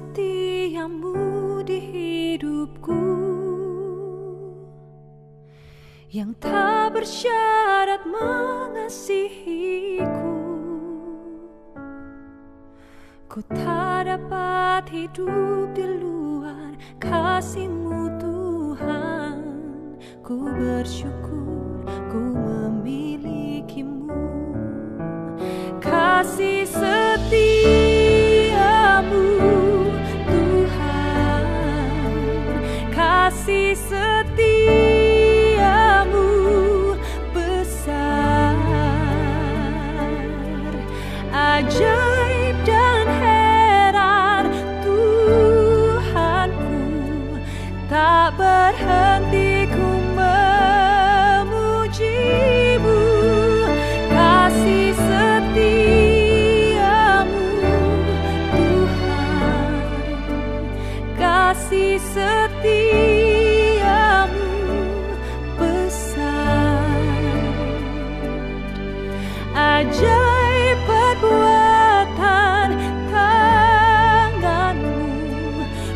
setiamu di hidupku, yang tak bersyarat mengasihiku. Ku tak dapat hidup di luar kasih-Mu Tuhan. Ku bersyukur ku memilikimu. Kasih setiamu Tuhan, kasih setiamu besar, ajaib dan heran Tuhanku. Tak berhenti ku memuji-Mu. Kasih setiamu Tuhan, kasih setiamu besar, ajaib perbuatan tangan-Mu,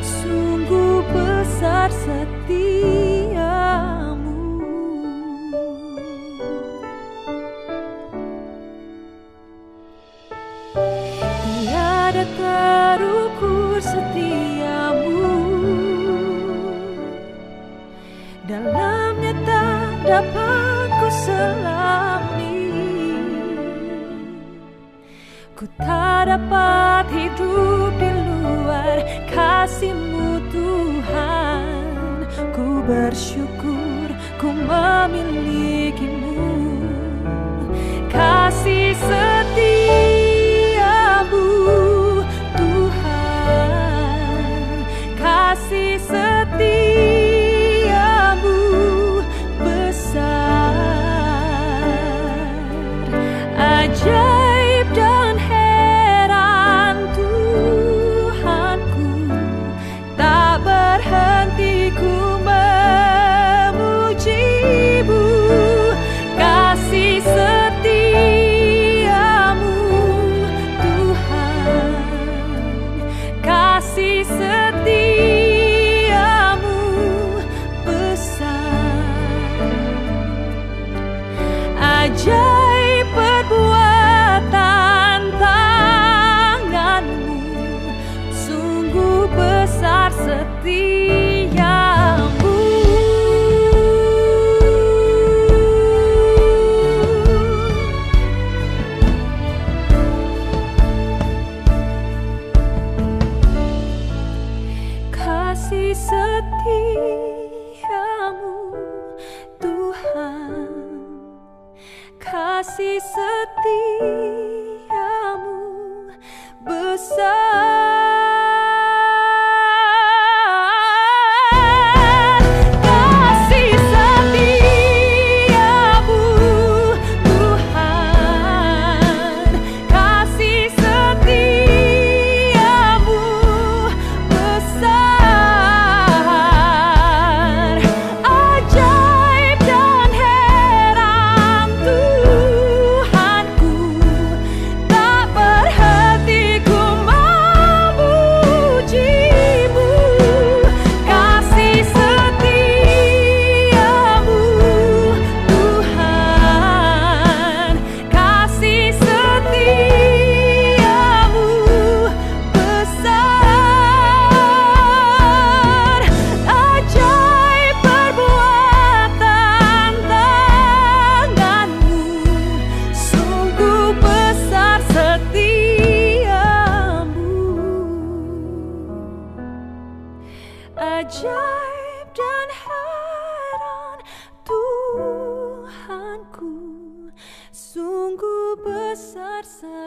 sungguh besar setiamu. Tiada terukur setiamu, dalamnya tak dapat ku selami. Ku tak dapat hidup di luar kasih-Mu Tuhan. Ku bersyukur ku memilikimu. Kasih setiamu Tuhan, kasih setiamu besar, ajaib dan heran Tuhanku. Tak berhenti ku memuji-Mu. Kasih setiamu Tuhan, kasih setiamu besar, ajaib perbuatan tangan-Mu, sungguh besar setiamu. Kasih setiamu Tuhan, kasih setiamu besar, kasih setiamu Tuhan, kasih setiamu besar, ajaib dan heran Tuhanku. Tak berhenti ku memuji-Mu. Kasih setiamu Tuhan, kasih setiamu besar, ajaib perbuatan tangan-Mu, sungguh besar setiamu, ajaib dan heran Tuhanku, sungguh besar setiamu.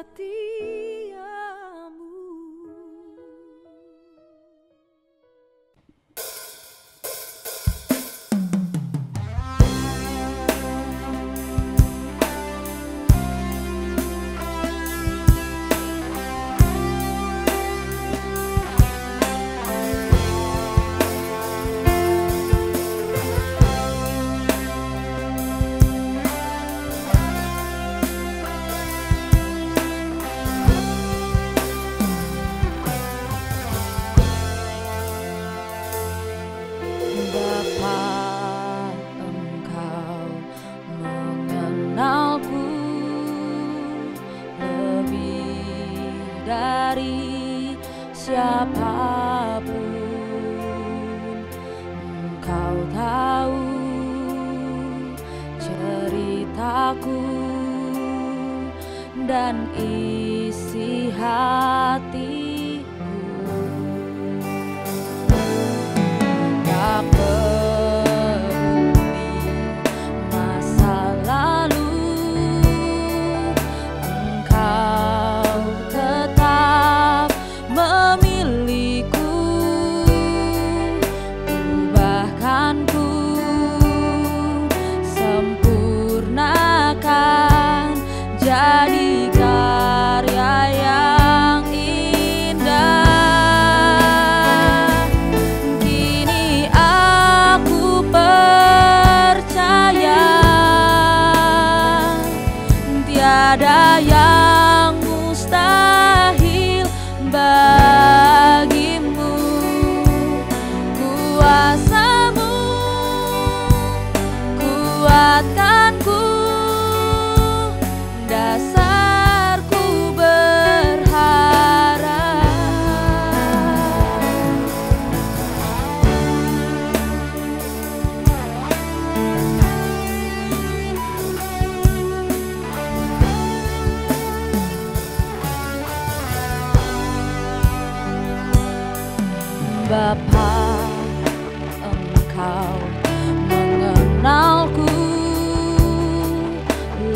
cintaku dan isi hatiku. Tak peduli masa lalu, Engkau tetap memilihku. Ubahkanku, sempurnakan jadi karya yang indah. Kini aku percaya tiada yang mustahil bagimu. Kuasamu kuatkanku, dasarku berharap. Bapa, Engkau mengenalku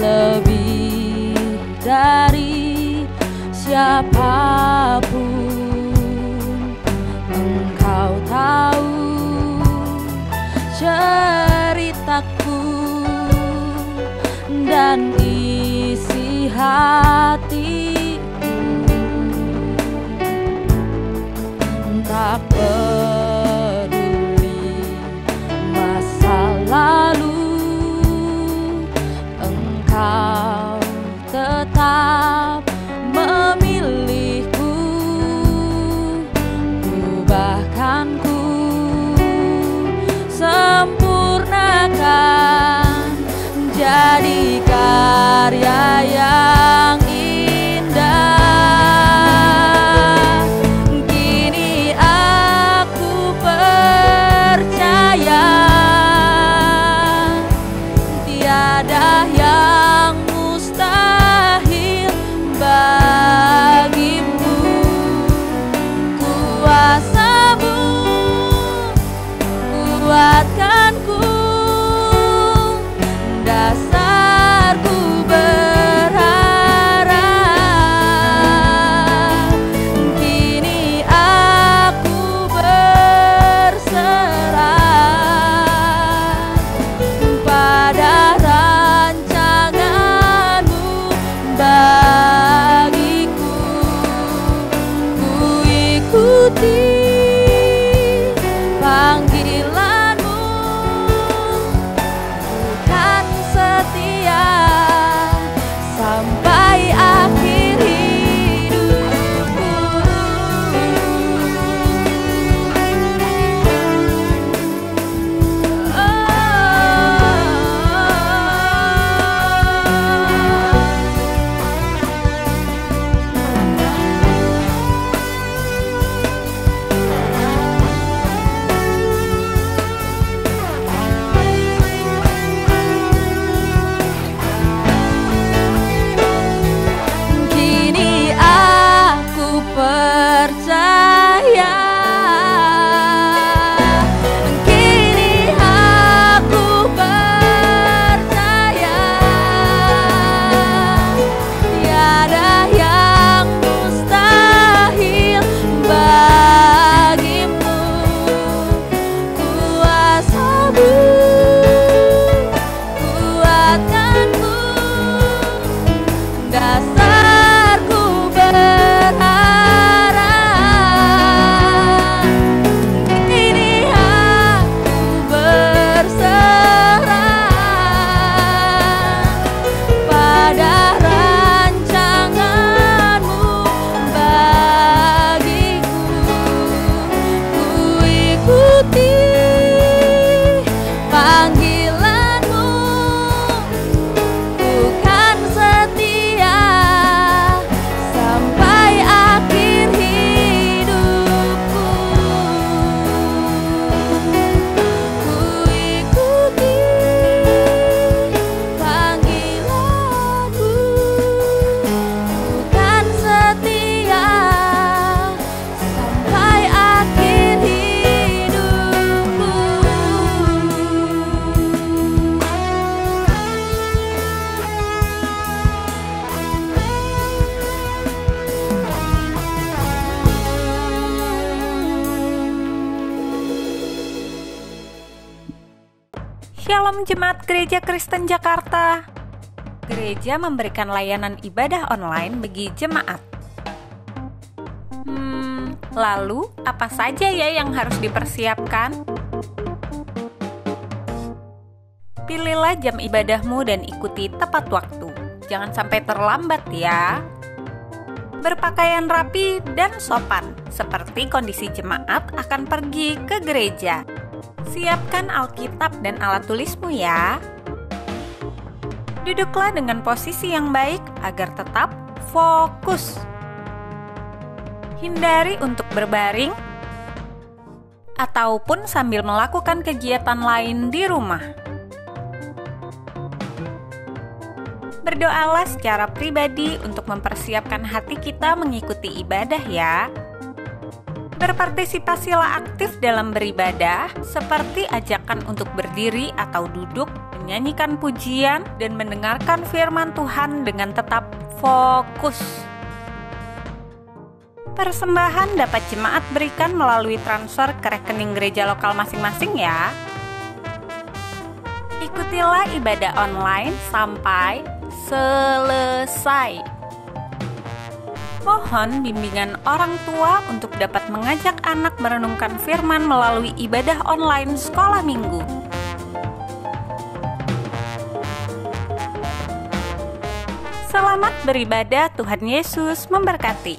lebih dari siapapun. Engkau tahu ceritaku dan isi hatiku. Tak peduli masa lalu, Engkau tetap memilihku. Ubahkanku, sempurnakan jadi karya yang indah. Kini Shalom Jemaat Gereja Kristen Jakarta. Gereja memberikan layanan ibadah online bagi jemaat. Lalu apa saja ya yang harus dipersiapkan? Pilihlah jam ibadahmu dan ikuti tepat waktu. Jangan sampai terlambat ya. Berpakaian rapi dan sopan, seperti kondisi jemaat akan pergi ke gereja. Siapkan Alkitab dan alat tulismu ya. Duduklah dengan posisi yang baik agar tetap fokus. Hindari untuk berbaring ataupun sambil melakukan kegiatan lain di rumah. Berdoalah secara pribadi untuk mempersiapkan hati kita mengikuti ibadah ya. Berpartisipasilah aktif dalam beribadah, seperti ajakan untuk berdiri atau duduk, menyanyikan pujian, dan mendengarkan firman Tuhan dengan tetap fokus. Persembahan dapat jemaat berikan melalui transfer ke rekening gereja lokal masing-masing ya. Ikutilah ibadah online sampai selesai. Mohon bimbingan orang tua untuk dapat mengajak anak merenungkan firman melalui ibadah online sekolah minggu. Selamat beribadah, Tuhan Yesus memberkati.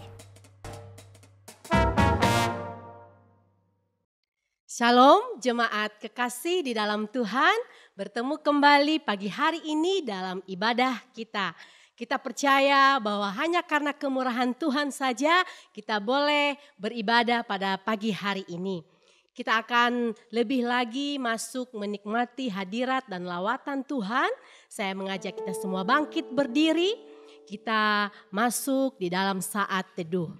Shalom jemaat kekasih di dalam Tuhan, bertemu kembali pagi hari ini dalam ibadah kita. Kita percaya bahwa hanya karena kemurahan Tuhan saja kita boleh beribadah pada pagi hari ini. Kita akan lebih lagi masuk menikmati hadirat dan lawatan Tuhan. Saya mengajak kita semua bangkit berdiri, kita masuk di dalam saat teduh.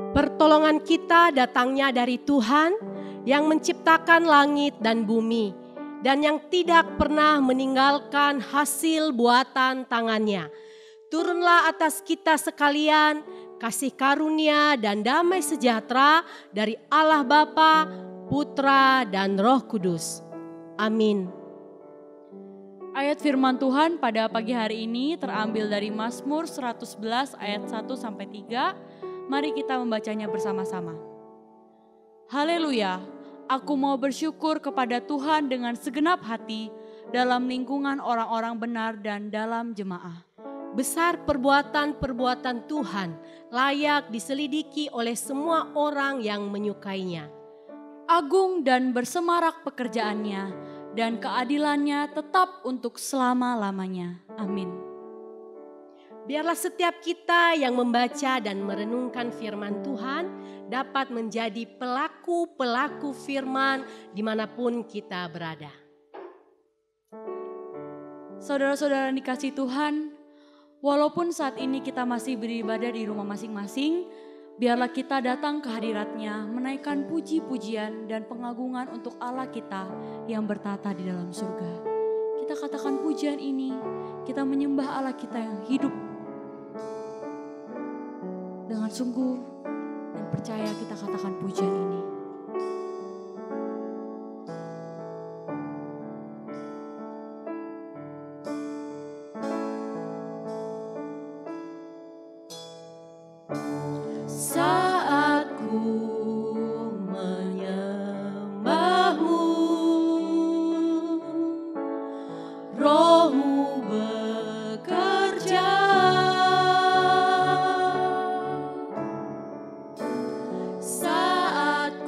Pertolongan kita datangnya dari Tuhan yang menciptakan langit dan bumi dan yang tidak pernah meninggalkan hasil buatan tangannya. Turunlah atas kita sekalian kasih karunia dan damai sejahtera dari Allah Bapa, Putra dan Roh Kudus. Amin. Ayat firman Tuhan pada pagi hari ini terambil dari Mazmur 111 ayat 1-3. Mari kita membacanya bersama-sama. Haleluya, aku mau bersyukur kepada Tuhan dengan segenap hati dalam lingkungan orang-orang benar dan dalam jemaah. Besar perbuatan-perbuatan Tuhan, layak diselidiki oleh semua orang yang menyukainya. Agung dan bersemarak pekerjaannya, dan keadilannya tetap untuk selama-lamanya. Amin. Biarlah setiap kita yang membaca dan merenungkan firman Tuhan dapat menjadi pelaku-pelaku firman dimanapun kita berada. Saudara-saudara yang dikasihi Tuhan, walaupun saat ini kita masih beribadah di rumah masing-masing, biarlah kita datang ke hadirat-Nya, menaikkan puji-pujian dan pengagungan untuk Allah kita yang bertata di dalam surga. Kita katakan pujian ini, kita menyembah Allah kita yang hidup. Dengan sungguh dan percaya kita katakan pujian ini. Saat ku menyembahmu, Roh-Mu bekerja. Saat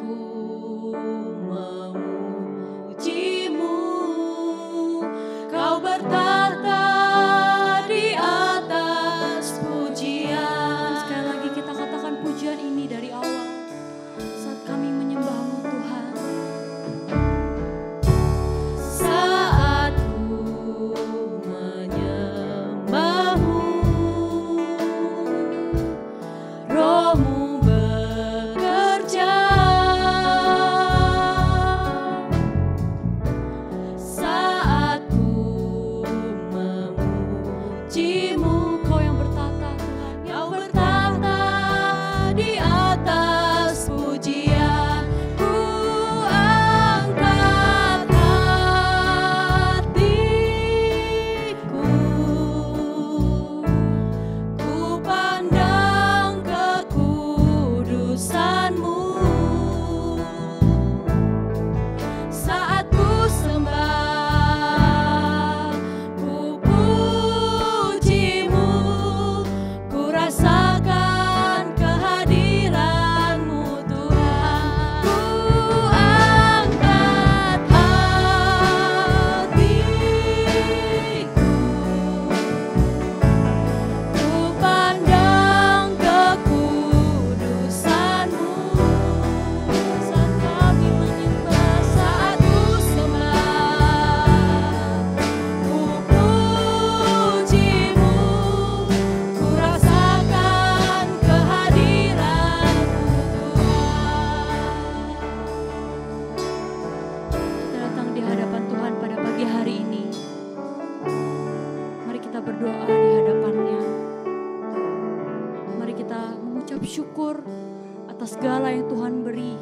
Tuhan beri.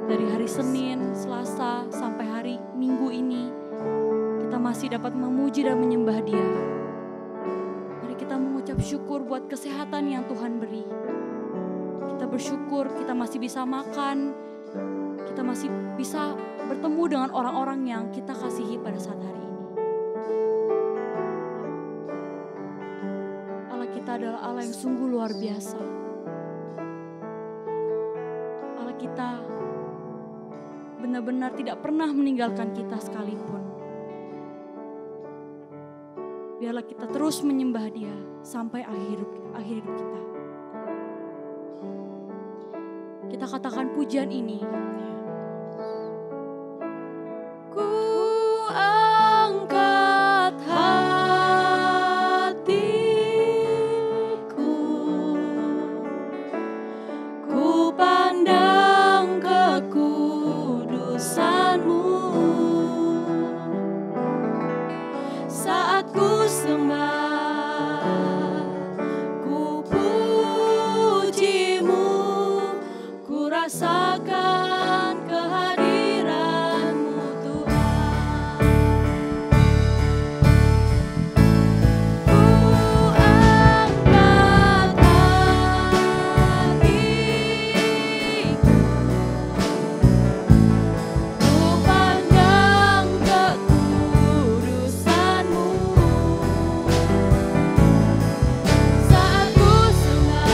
Dari hari Senin, Selasa, sampai hari Minggu ini, kita masih dapat memuji dan menyembah Dia. Mari kita mengucap syukur buat kesehatan yang Tuhan beri. Kita bersyukur kita masih bisa makan, kita masih bisa bertemu dengan orang-orang yang kita kasihi pada saat hari ini. Allah kita adalah Allah yang sungguh luar biasa. Allah kita benar-benar tidak pernah meninggalkan kita sekalipun. Biarlah kita terus menyembah Dia sampai akhir hidup kita. Kita katakan pujian ini. Ku angkat hatiku, ku pandang kekudusan-Mu. Saat ku sembah, ku puji-Mu, ku rasakan kehadiran-Mu Tuhan. Ku angkat hatiku, ku pandang kekudusan-Mu. Saat ku sembah,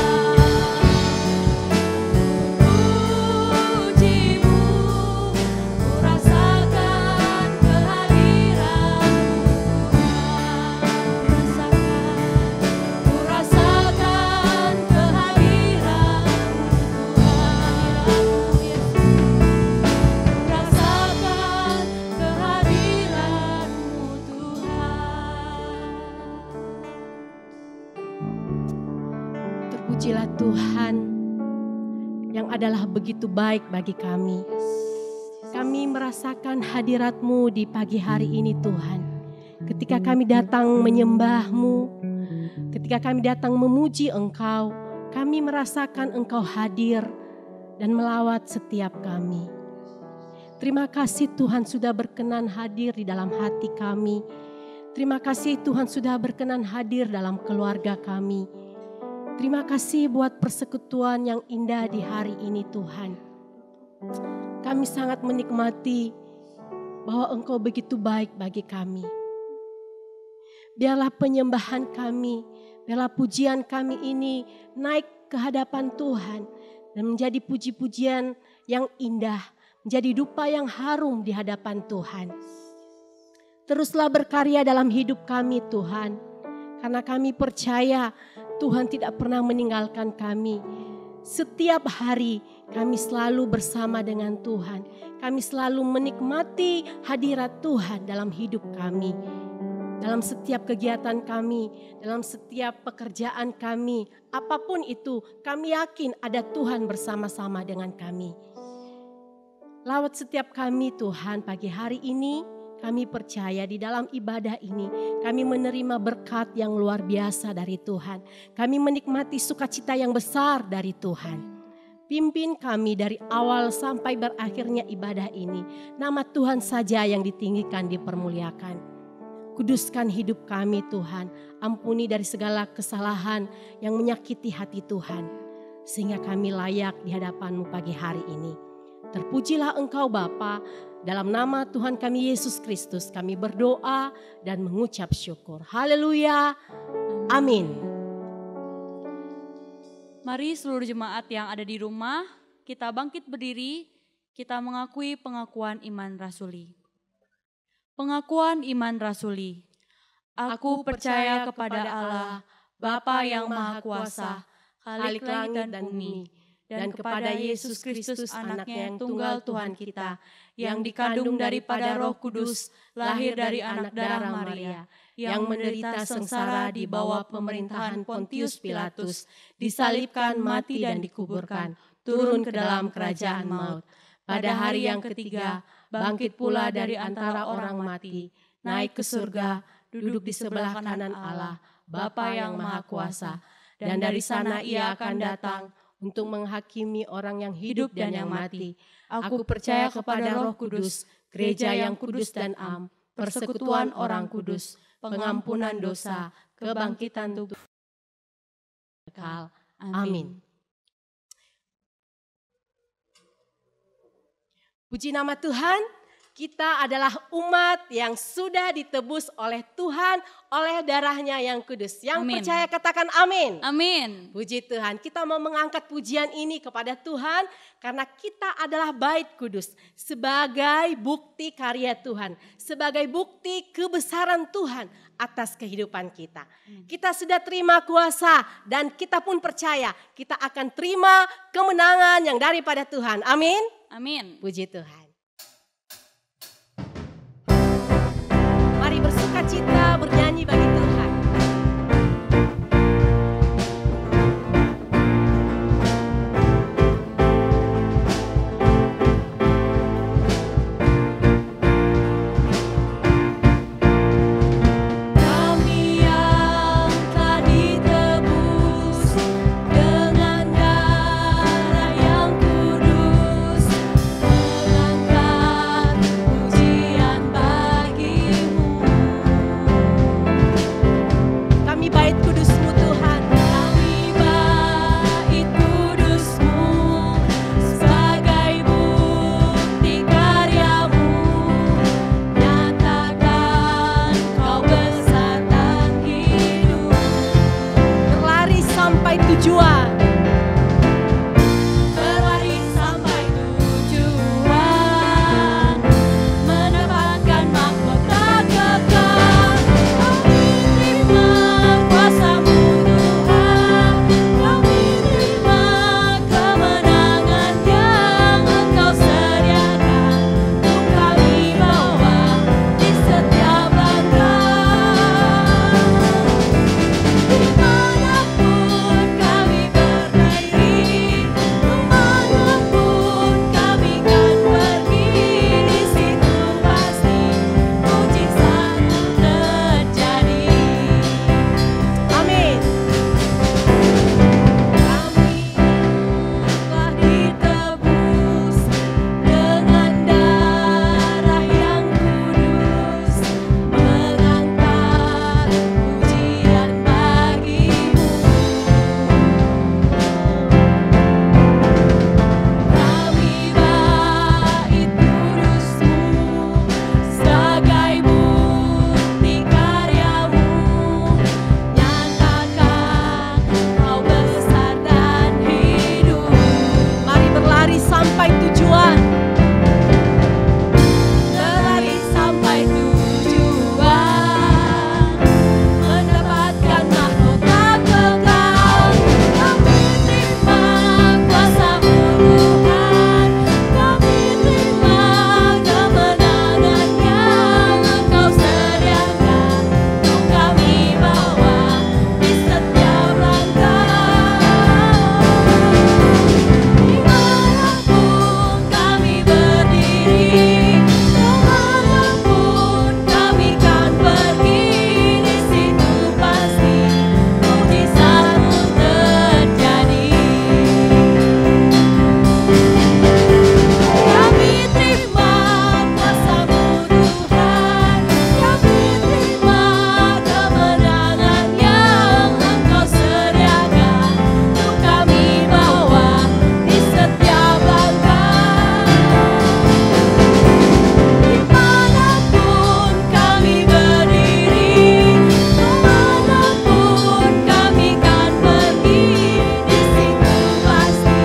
puji-Mu, ku rasakan kehadiran-Mu Tuhan. Ku rasakan kehadiran-Mu Tuhan. Ku rasakan kehadiran-Mu Tuhan. Terpujilah Tuhan yang adalah begitu baik bagi kami. Kami merasakan hadirat-Mu di pagi hari ini Tuhan. Ketika kami datang menyembah-Mu, ketika kami datang memuji Engkau, kami merasakan Engkau hadir dan melawat setiap kami. Terima kasih Tuhan sudah berkenan hadir di dalam hati kami. Terima kasih Tuhan sudah berkenan hadir dalam keluarga kami. Terima kasih buat persekutuan yang indah di hari ini Tuhan. Kami sangat menikmati bahwa Engkau begitu baik bagi kami. Biarlah penyembahan kami, biarlah pujian kami ini naik ke hadapan Tuhan dan menjadi puji-pujian yang indah, menjadi dupa yang harum di hadapan Tuhan. Teruslah berkarya dalam hidup kami Tuhan, karena kami percaya Tuhan tidak pernah meninggalkan kami. Setiap hari kami selalu bersama dengan Tuhan. Kami selalu menikmati hadirat Tuhan dalam hidup kami. Dalam setiap kegiatan kami, dalam setiap pekerjaan kami, apapun itu, kami yakin ada Tuhan bersama-sama dengan kami. Lawat setiap kami Tuhan pagi hari ini. Kami percaya di dalam ibadah ini kami menerima berkat yang luar biasa dari Tuhan. Kami menikmati sukacita yang besar dari Tuhan. Pimpin kami dari awal sampai berakhirnya ibadah ini. Nama Tuhan saja yang ditinggikan, dipermuliakan. Kuduskan hidup kami Tuhan. Ampuni dari segala kesalahan yang menyakiti hati Tuhan. Sehingga kami layak di hadapan-Mu pagi hari ini. Terpujilah Engkau Bapa. Dalam nama Tuhan kami Yesus Kristus kami berdoa dan mengucap syukur. Haleluya. Amin. Mari seluruh jemaat yang ada di rumah, kita bangkit berdiri, kita mengakui pengakuan iman rasuli. Pengakuan iman rasuli. Aku percaya kepada Allah, Bapa yang Maha Kuasa, Khalik langit dan bumi, dan kepada Yesus Kristus anaknya yang tunggal Tuhan kita, yang dikandung daripada Roh Kudus, lahir dari anak darah Maria, yang menderita sengsara di bawah pemerintahan Pontius Pilatus, disalibkan, mati dan dikuburkan, turun ke dalam kerajaan maut. Pada hari yang ketiga, bangkit pula dari antara orang mati, naik ke surga, duduk di sebelah kanan Allah, Bapa yang Maha Kuasa, dan dari sana Ia akan datang untuk menghakimi orang yang hidup dan yang mati. Aku percaya kepada Roh Kudus, gereja yang kudus dan am, persekutuan orang kudus, pengampunan dosa, kebangkitan tubuh kekal. Amin. Puji nama Tuhan, kita adalah umat yang sudah ditebus oleh Tuhan, oleh darahnya yang kudus. Yang Amin. percaya katakan amin. Amin. Puji Tuhan, kita mau mengangkat pujian ini kepada Tuhan karena kita adalah bait kudus sebagai bukti karya Tuhan, sebagai bukti kebesaran Tuhan atas kehidupan kita. Kita sudah terima kuasa dan kita pun percaya kita akan terima kemenangan yang daripada Tuhan. Amin. Amin. Puji Tuhan. Mari bersuka cita bernyanyi bagi Tuhan. Kami yang telah ditebus dengan darah yang kudus, mengangkat pujian bagimu. Kami bait kudus-Mu Tuhan. Kami bait kudus-Mu sebagai bukti karya-Mu, nyatakan Kau besar dan hidup. Berlari sampai tujuan. Berlari sampai tujuan, mendapatkan mahkota kekal. Kami terima kuasa-Mu Tuhan, kami terima kemenangan yang Engkau sediakan untuk kami bawa di setiap langkah. Dimanapun kami berdiri, kemanapun kami kan pergi, di situ pasti mujizat-Mu terjadi. Amin. Kami telah ditebus dengan darah yang kudus, mengangkat pujian bagimu. Kami bait kudus-Mu sebagai bukti karya-Mu, nyatakan Kau besar dan hidup. Mari berlari sampai tujuan. Berlari sampai tujuan, mendapatkan mahkota kekal. Kami terima kuasa-Mu Tuhan, kami terima kemenangan yang Engkau sediakan untuk kami bawa di setiap langkah. Dimanapun kami berdiri, kemanapun kami kan pergi, di situ pasti mujizat-Mu terjadi. Kami terima kuasa-Mu Tuhan, kami terima kemenangan yang Engkau sediakan untuk kami bawa di setiap langkah. Dimanapun kami berdiri, kemanapun kami kan pergi, di situ pasti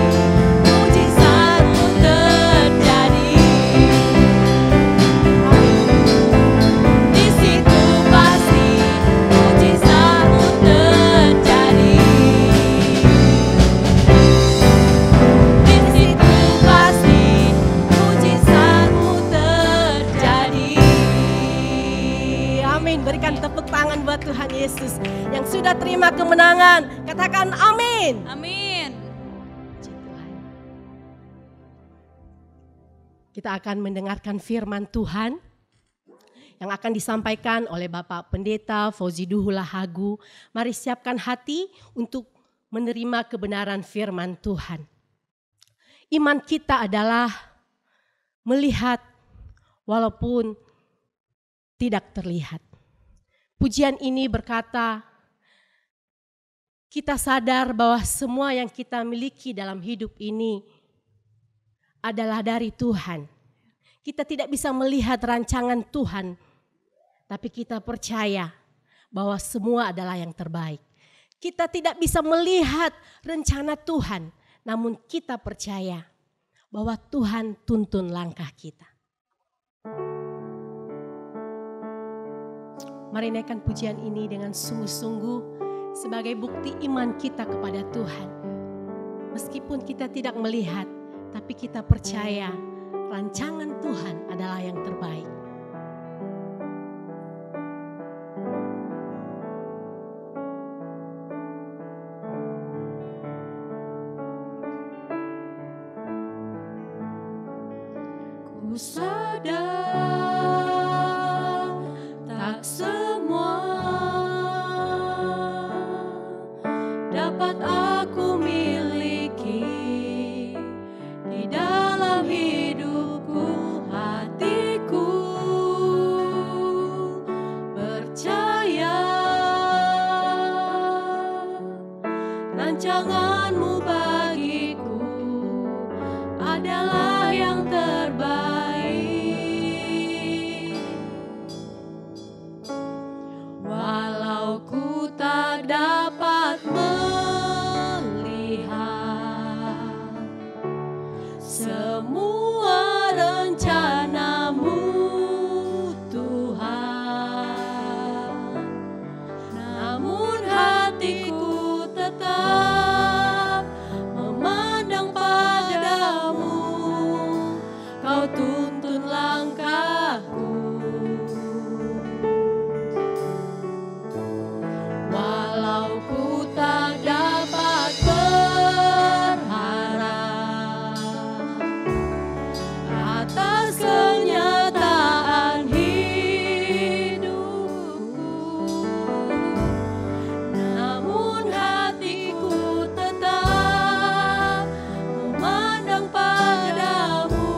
mujizat-Mu terjadi. Di situ pasti mujizat-Mu terjadi. Di situ pasti mujizat-Mu terjadi. Amin. Berikan tepuk tangan buat Tuhan Yesus yang sudah terima kemenangan. Katakan amin. Amin. Puji Tuhan. Kita akan mendengarkan firman Tuhan yang akan disampaikan oleh Bapak Pendeta Fauzi Duhula Hagu. Mari siapkan hati untuk menerima kebenaran firman Tuhan. Iman kita adalah melihat walaupun tidak terlihat. Pujian ini berkata, kita sadar bahwa semua yang kita miliki dalam hidup ini adalah dari Tuhan. Kita tidak bisa melihat rancangan Tuhan, tapi kita percaya bahwa semua adalah yang terbaik. Kita tidak bisa melihat rencana Tuhan, namun kita percaya bahwa Tuhan tuntun langkah kita. Mari naikkan pujian ini dengan sungguh-sungguh sebagai bukti iman kita kepada Tuhan. Meskipun kita tidak melihat, tapi kita percaya rancangan Tuhan adalah yang terbaik. Ku sadar tak semua dapat aku miliki di dalam hidupku, hatiku percaya rancangan-Mu bagiku adalah yang terbaik. Walau ku tak dapat melihat semua rencana-Mu, Tuhan, namun hatiku tetap memandang padamu. Kau tuntun langkahku. Walau ku tak dapat berharap atas kenyataan hidupku, namun hatiku tetap memandang padamu.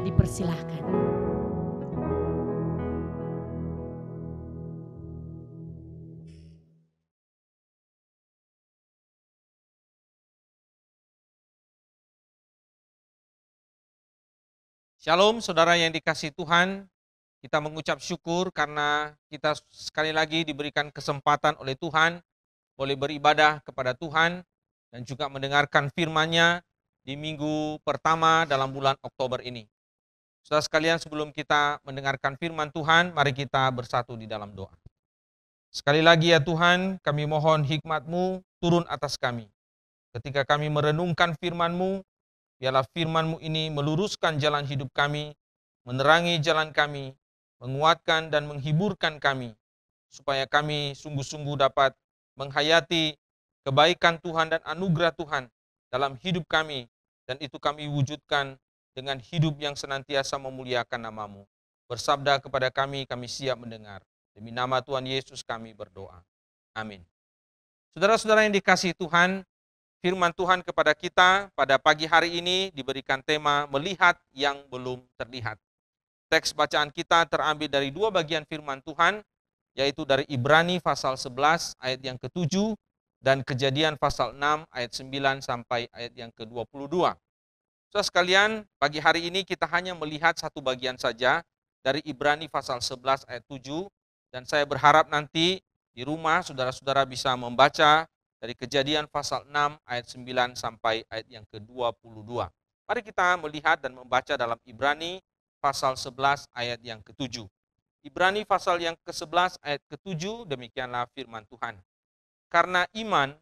dipersilahkan. Shalom saudara yang dikasihi Tuhan, kita mengucap syukur karena kita sekali lagi diberikan kesempatan oleh Tuhan, boleh beribadah kepada Tuhan dan juga mendengarkan firman-Nya di minggu pertama dalam bulan Oktober ini. Saudara sekalian, sebelum kita mendengarkan firman Tuhan, mari kita bersatu di dalam doa. Sekali lagi ya Tuhan, kami mohon hikmat-Mu turun atas kami. Ketika kami merenungkan firman-Mu, biarlah firman-Mu ini meluruskan jalan hidup kami, menerangi jalan kami, menguatkan dan menghiburkan kami, supaya kami sungguh-sungguh dapat menghayati kebaikan Tuhan dan anugerah Tuhan dalam hidup kami, dan itu kami wujudkan dengan hidup yang senantiasa memuliakan nama-Mu. Bersabda kepada kami siap mendengar. Demi nama Tuhan Yesus kami berdoa. Amin. Saudara-saudara yang dikasihi Tuhan, firman Tuhan kepada kita pada pagi hari ini diberikan tema melihat yang belum terlihat. Teks bacaan kita terambil dari dua bagian firman Tuhan, yaitu dari Ibrani pasal 11 ayat yang ke-7 dan Kejadian pasal 6 ayat 9 sampai ayat yang ke-22. Saudara sekalian, pagi hari ini kita hanya melihat satu bagian saja dari Ibrani pasal 11 ayat 7, dan saya berharap nanti di rumah saudara-saudara bisa membaca dari Kejadian pasal 6 ayat 9 sampai ayat yang ke-22. Mari kita melihat dan membaca dalam Ibrani pasal 11 ayat yang ke-7. Ibrani pasal yang ke-11 ayat ke-7, demikianlah firman Tuhan. Karena iman,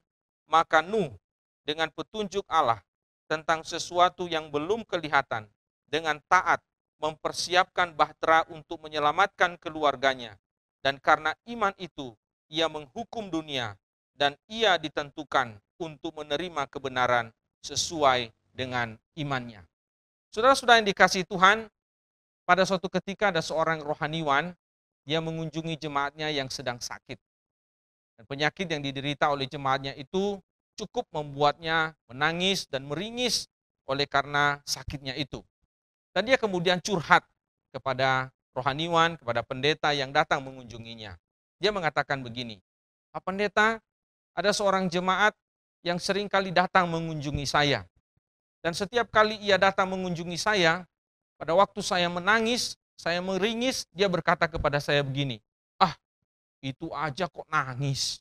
maka Nuh dengan petunjuk Allah tentang sesuatu yang belum kelihatan, dengan taat mempersiapkan bahtera untuk menyelamatkan keluarganya. Dan karena iman itu, ia menghukum dunia, dan ia ditentukan untuk menerima kebenaran sesuai dengan imannya. Saudara-saudara yang dikasihi Tuhan, pada suatu ketika ada seorang rohaniwan, dia mengunjungi jemaatnya yang sedang sakit. Dan penyakit yang diderita oleh jemaatnya itu cukup membuatnya menangis dan meringis oleh karena sakitnya itu. Dan dia kemudian curhat kepada rohaniwan, kepada pendeta yang datang mengunjunginya. Dia mengatakan begini, Pak Pendeta, ada seorang jemaat yang sering kali datang mengunjungi saya. Dan setiap kali ia datang mengunjungi saya, pada waktu saya menangis, saya meringis, dia berkata kepada saya begini, itu aja kok nangis.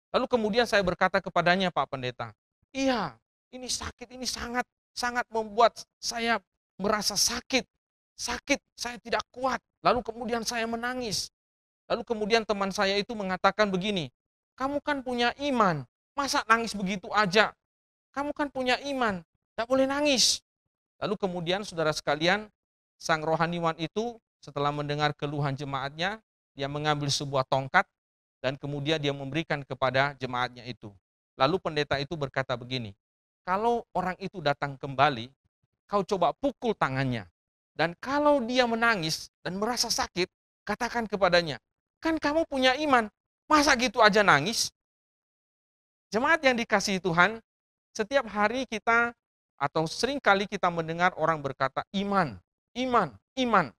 Lalu kemudian saya berkata kepadanya, Pak Pendeta, iya, ini sakit, ini sangat membuat saya merasa sakit, saya tidak kuat. Lalu kemudian saya menangis. Lalu kemudian teman saya itu mengatakan begini, kamu kan punya iman, masa nangis begitu aja? Kamu kan punya iman, tidak boleh nangis. Lalu kemudian saudara sekalian, sang rohaniwan itu setelah mendengar keluhan jemaatnya, dia mengambil sebuah tongkat dan kemudian dia memberikan kepada jemaatnya itu. Lalu pendeta itu berkata begini, kalau orang itu datang kembali, kau coba pukul tangannya. Dan kalau dia menangis dan merasa sakit, katakan kepadanya, kan kamu punya iman, masa gitu aja nangis? Jemaat yang dikasihi Tuhan, setiap hari kita atau sering kali kita mendengar orang berkata iman, iman, iman.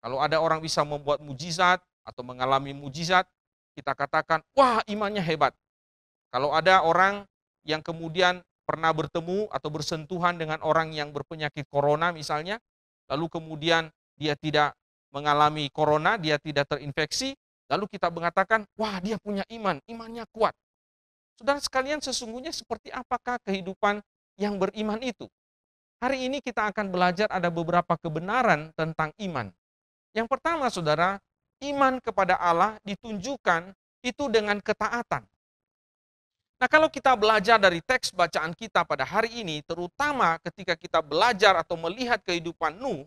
Kalau ada orang bisa membuat mujizat atau mengalami mujizat, kita katakan, wah imannya hebat. Kalau ada orang yang kemudian pernah bertemu atau bersentuhan dengan orang yang berpenyakit corona misalnya, lalu kemudian dia tidak mengalami corona, dia tidak terinfeksi, lalu kita mengatakan, wah dia punya iman, imannya kuat. Saudara sekalian, sesungguhnya seperti apakah kehidupan yang beriman itu? Hari ini kita akan belajar ada beberapa kebenaran tentang iman. Yang pertama saudara, iman kepada Allah ditunjukkan itu dengan ketaatan. Nah, kalau kita belajar dari teks bacaan kita pada hari ini, terutama ketika kita belajar atau melihat kehidupan Nuh,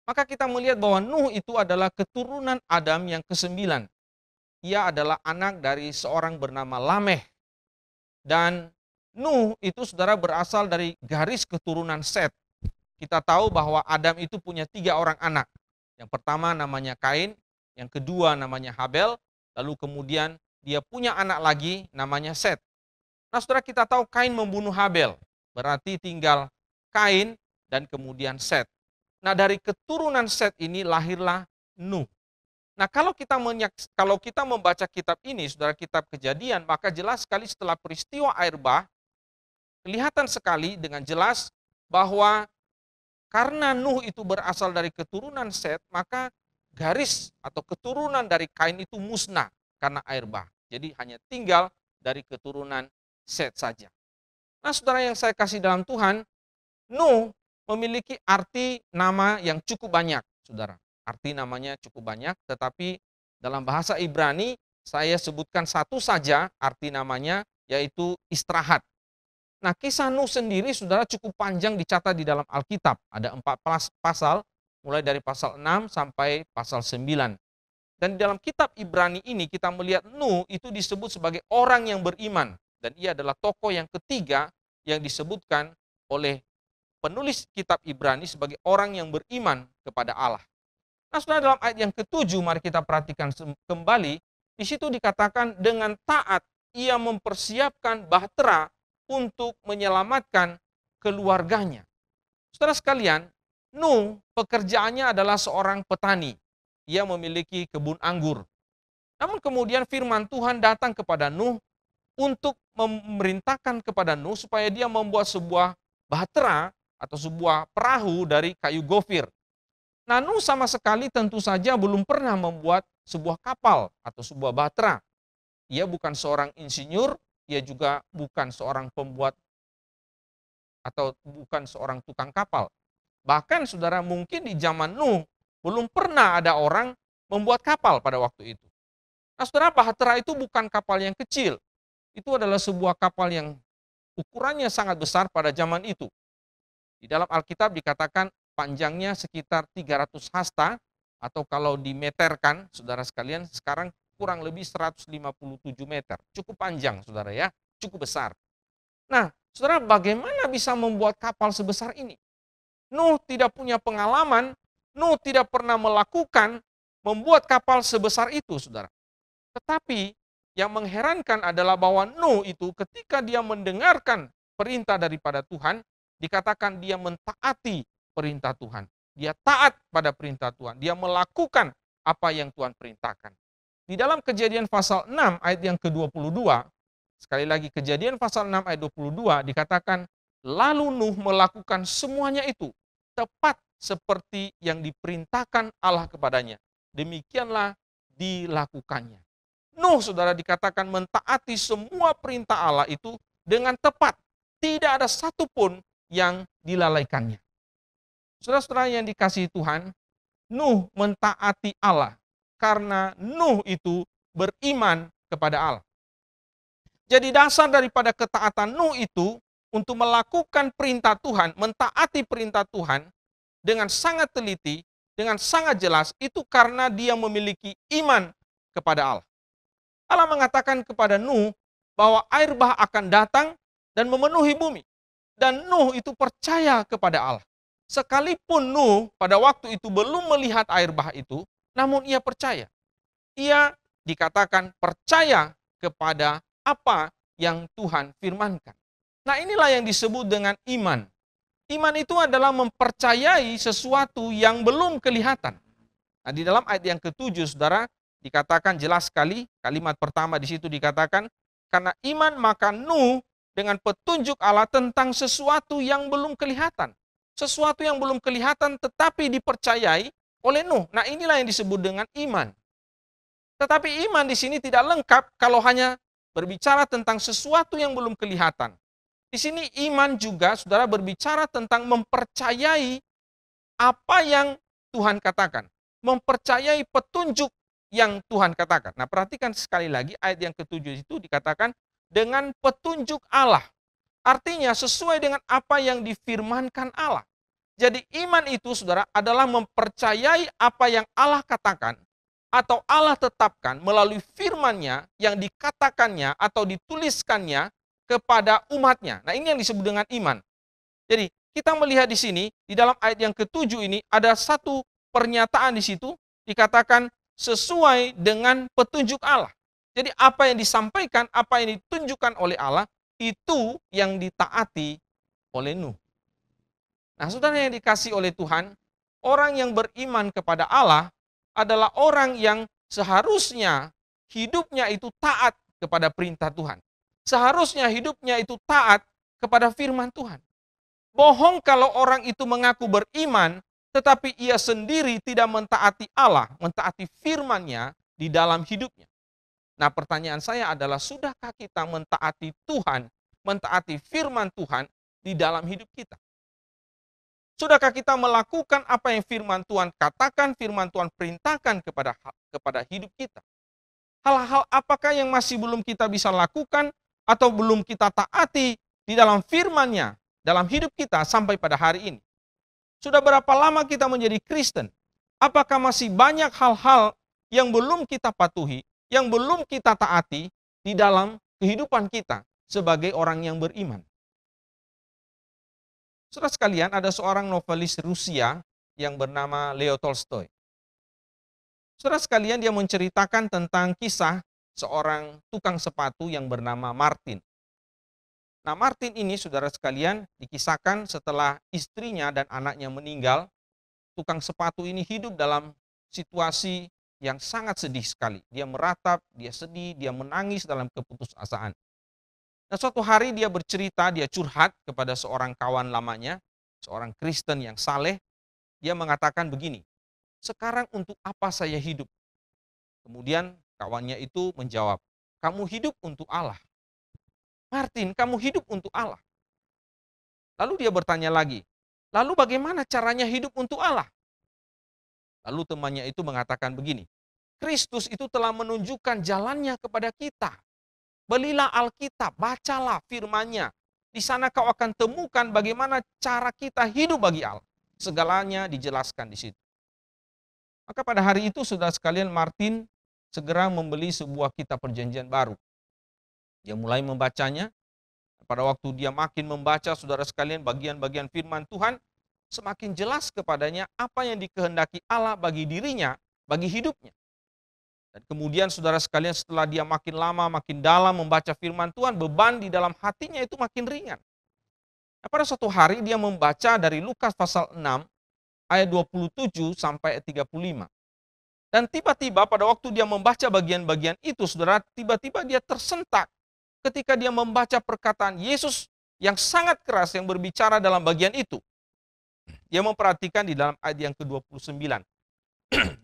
maka kita melihat bahwa Nuh itu adalah keturunan Adam yang ke-9. Ia adalah anak dari seorang bernama Lameh. Dan Nuh itu saudara berasal dari garis keturunan Set. Kita tahu bahwa Adam itu punya 3 orang anak. Yang pertama namanya Kain, yang kedua namanya Habel, lalu kemudian dia punya anak lagi namanya Set. Nah saudara, kita tahu Kain membunuh Habel, berarti tinggal Kain dan kemudian Set. Nah, dari keturunan Set ini lahirlah Nuh. Nah, kalau kita membaca kitab ini, saudara, kitab Kejadian, maka jelas sekali setelah peristiwa air bah, kelihatan sekali dengan jelas bahwa karena Nuh itu berasal dari keturunan Set, maka garis atau keturunan dari Kain itu musnah karena air bah. Jadi hanya tinggal dari keturunan Set saja. Nah, saudara yang saya kasih dalam Tuhan, Nuh memiliki arti nama yang cukup banyak, saudara. Arti namanya cukup banyak, tetapi dalam bahasa Ibrani saya sebutkan satu saja arti namanya, yaitu istirahat. Nah, kisah Nuh sendiri, saudara, cukup panjang dicatat di dalam Alkitab. Ada 4 pasal, mulai dari pasal 6 sampai pasal 9. Dan di dalam kitab Ibrani ini kita melihat Nuh itu disebut sebagai orang yang beriman. Dan ia adalah tokoh yang ketiga yang disebutkan oleh penulis kitab Ibrani sebagai orang yang beriman kepada Allah. Nah, saudara, dalam ayat yang ke-7 mari kita perhatikan kembali. Di situ dikatakan dengan taat ia mempersiapkan bahtera untuk menyelamatkan keluarganya. Saudara sekalian, Nuh pekerjaannya adalah seorang petani. Ia memiliki kebun anggur. Namun kemudian firman Tuhan datang kepada Nuh untuk memerintahkan kepada Nuh supaya dia membuat sebuah bahtera atau sebuah perahu dari kayu gofir. Nah, Nuh sama sekali tentu saja belum pernah membuat sebuah kapal atau sebuah bahtera. Ia bukan seorang insinyur, ia juga bukan seorang pembuat atau bukan seorang tukang kapal. Bahkan, saudara, mungkin di zaman Nuh belum pernah ada orang membuat kapal pada waktu itu. Nah, saudara, bahtera itu bukan kapal yang kecil. Itu adalah sebuah kapal yang ukurannya sangat besar pada zaman itu. Di dalam Alkitab dikatakan panjangnya sekitar 300 hasta, atau kalau dimeterkan, saudara sekalian, sekarang kurang lebih 157 meter. Cukup panjang, saudara ya, cukup besar. Nah, saudara, bagaimana bisa membuat kapal sebesar ini? Nuh tidak punya pengalaman, Nuh tidak pernah melakukan membuat kapal sebesar itu, saudara. Tetapi yang mengherankan adalah bahwa Nuh itu ketika dia mendengarkan perintah daripada Tuhan, dikatakan dia mentaati perintah Tuhan. Dia taat pada perintah Tuhan. Dia melakukan apa yang Tuhan perintahkan. Di dalam Kejadian pasal 6 ayat yang ke-22, sekali lagi Kejadian pasal 6 ayat 22 dikatakan, lalu Nuh melakukan semuanya itu tepat seperti yang diperintahkan Allah kepadanya. Demikianlah dilakukannya. Nuh, saudara, dikatakan mentaati semua perintah Allah itu dengan tepat. Tidak ada satupun yang dilalaikannya. Saudara-saudara yang dikasihi Tuhan, Nuh mentaati Allah karena Nuh itu beriman kepada Allah. Jadi dasar daripada ketaatan Nuh itu untuk melakukan perintah Tuhan, mentaati perintah Tuhan dengan sangat teliti, dengan sangat jelas, itu karena dia memiliki iman kepada Allah. Allah mengatakan kepada Nuh bahwa air bah akan datang dan memenuhi bumi. Dan Nuh itu percaya kepada Allah. Sekalipun Nuh pada waktu itu belum melihat air bah itu, namun ia percaya. Ia dikatakan percaya kepada apa yang Tuhan firmankan. Nah, inilah yang disebut dengan iman. Iman itu adalah mempercayai sesuatu yang belum kelihatan. Nah, di dalam ayat yang ke-7, saudara, dikatakan jelas sekali, kalimat pertama di situ dikatakan, karena iman maka Nuh dengan petunjuk Allah tentang sesuatu yang belum kelihatan. Sesuatu yang belum kelihatan tetapi dipercayai oleh Nuh. Nah, inilah yang disebut dengan iman. Tetapi iman di sini tidak lengkap kalau hanya berbicara tentang sesuatu yang belum kelihatan. Di sini iman juga, saudara, berbicara tentang mempercayai apa yang Tuhan katakan. Mempercayai petunjuk yang Tuhan katakan. Nah, perhatikan sekali lagi ayat yang ke-7 itu dikatakan dengan petunjuk Allah. Artinya sesuai dengan apa yang difirmankan Allah. Jadi iman itu, saudara, adalah mempercayai apa yang Allah katakan atau Allah tetapkan melalui firman-Nya yang dikatakannya atau dituliskannya kepada umatnya. Nah, ini yang disebut dengan iman. Jadi kita melihat di sini, di dalam ayat yang ke-7 ini ada satu pernyataan di situ dikatakan sesuai dengan petunjuk Allah. Jadi apa yang disampaikan, apa yang ditunjukkan oleh Allah, itu yang ditaati oleh Nuh. Nah, saudara yang dikasih oleh Tuhan, orang yang beriman kepada Allah adalah orang yang seharusnya hidupnya itu taat kepada perintah Tuhan. Seharusnya hidupnya itu taat kepada firman Tuhan. Bohong kalau orang itu mengaku beriman, tetapi ia sendiri tidak mentaati Allah, mentaati firman-Nya di dalam hidupnya. Nah, pertanyaan saya adalah, sudahkah kita mentaati Tuhan, mentaati firman Tuhan di dalam hidup kita? Sudahkah kita melakukan apa yang firman Tuhan katakan, firman Tuhan perintahkan kepada hidup kita? Hal-hal apakah yang masih belum kita bisa lakukan atau belum kita taati di dalam firman-Nya dalam hidup kita sampai pada hari ini? Sudah berapa lama kita menjadi Kristen? Apakah masih banyak hal-hal yang belum kita patuhi, yang belum kita taati di dalam kehidupan kita sebagai orang yang beriman? Saudara sekalian, ada seorang novelis Rusia yang bernama Leo Tolstoy. Saudara sekalian, dia menceritakan tentang kisah seorang tukang sepatu yang bernama Martin. Nah, Martin ini, saudara sekalian, dikisahkan setelah istrinya dan anaknya meninggal. Tukang sepatu ini hidup dalam situasi yang sangat sedih sekali. Dia meratap, dia sedih, dia menangis dalam keputusasaan. Nah, suatu hari dia bercerita, dia curhat kepada seorang kawan lamanya, seorang Kristen yang saleh. Dia mengatakan begini, "Sekarang untuk apa saya hidup?" Kemudian kawannya itu menjawab, "Kamu hidup untuk Allah. Martin, kamu hidup untuk Allah." Lalu dia bertanya lagi, "Lalu bagaimana caranya hidup untuk Allah?" Lalu temannya itu mengatakan begini, "Kristus itu telah menunjukkan jalannya kepada kita. Belilah Alkitab, bacalah firman-Nya. Di sana kau akan temukan bagaimana cara kita hidup bagi Allah." Segalanya dijelaskan di situ. Maka pada hari itu, saudara sekalian, Martin segera membeli sebuah kitab perjanjian baru. Dia mulai membacanya. Pada waktu dia makin membaca, saudara sekalian, bagian-bagian firman Tuhan, semakin jelas kepadanya apa yang dikehendaki Allah bagi dirinya, bagi hidupnya. Dan kemudian saudara sekalian, setelah dia makin lama, makin dalam membaca firman Tuhan, beban di dalam hatinya itu makin ringan. Nah, pada suatu hari dia membaca dari Lukas pasal 6, ayat 27 sampai 35. Dan tiba-tiba pada waktu dia membaca bagian-bagian itu, saudara, tiba-tiba dia tersentak ketika dia membaca perkataan Yesus yang sangat keras yang berbicara dalam bagian itu. Dia memperhatikan di dalam ayat yang ke-29.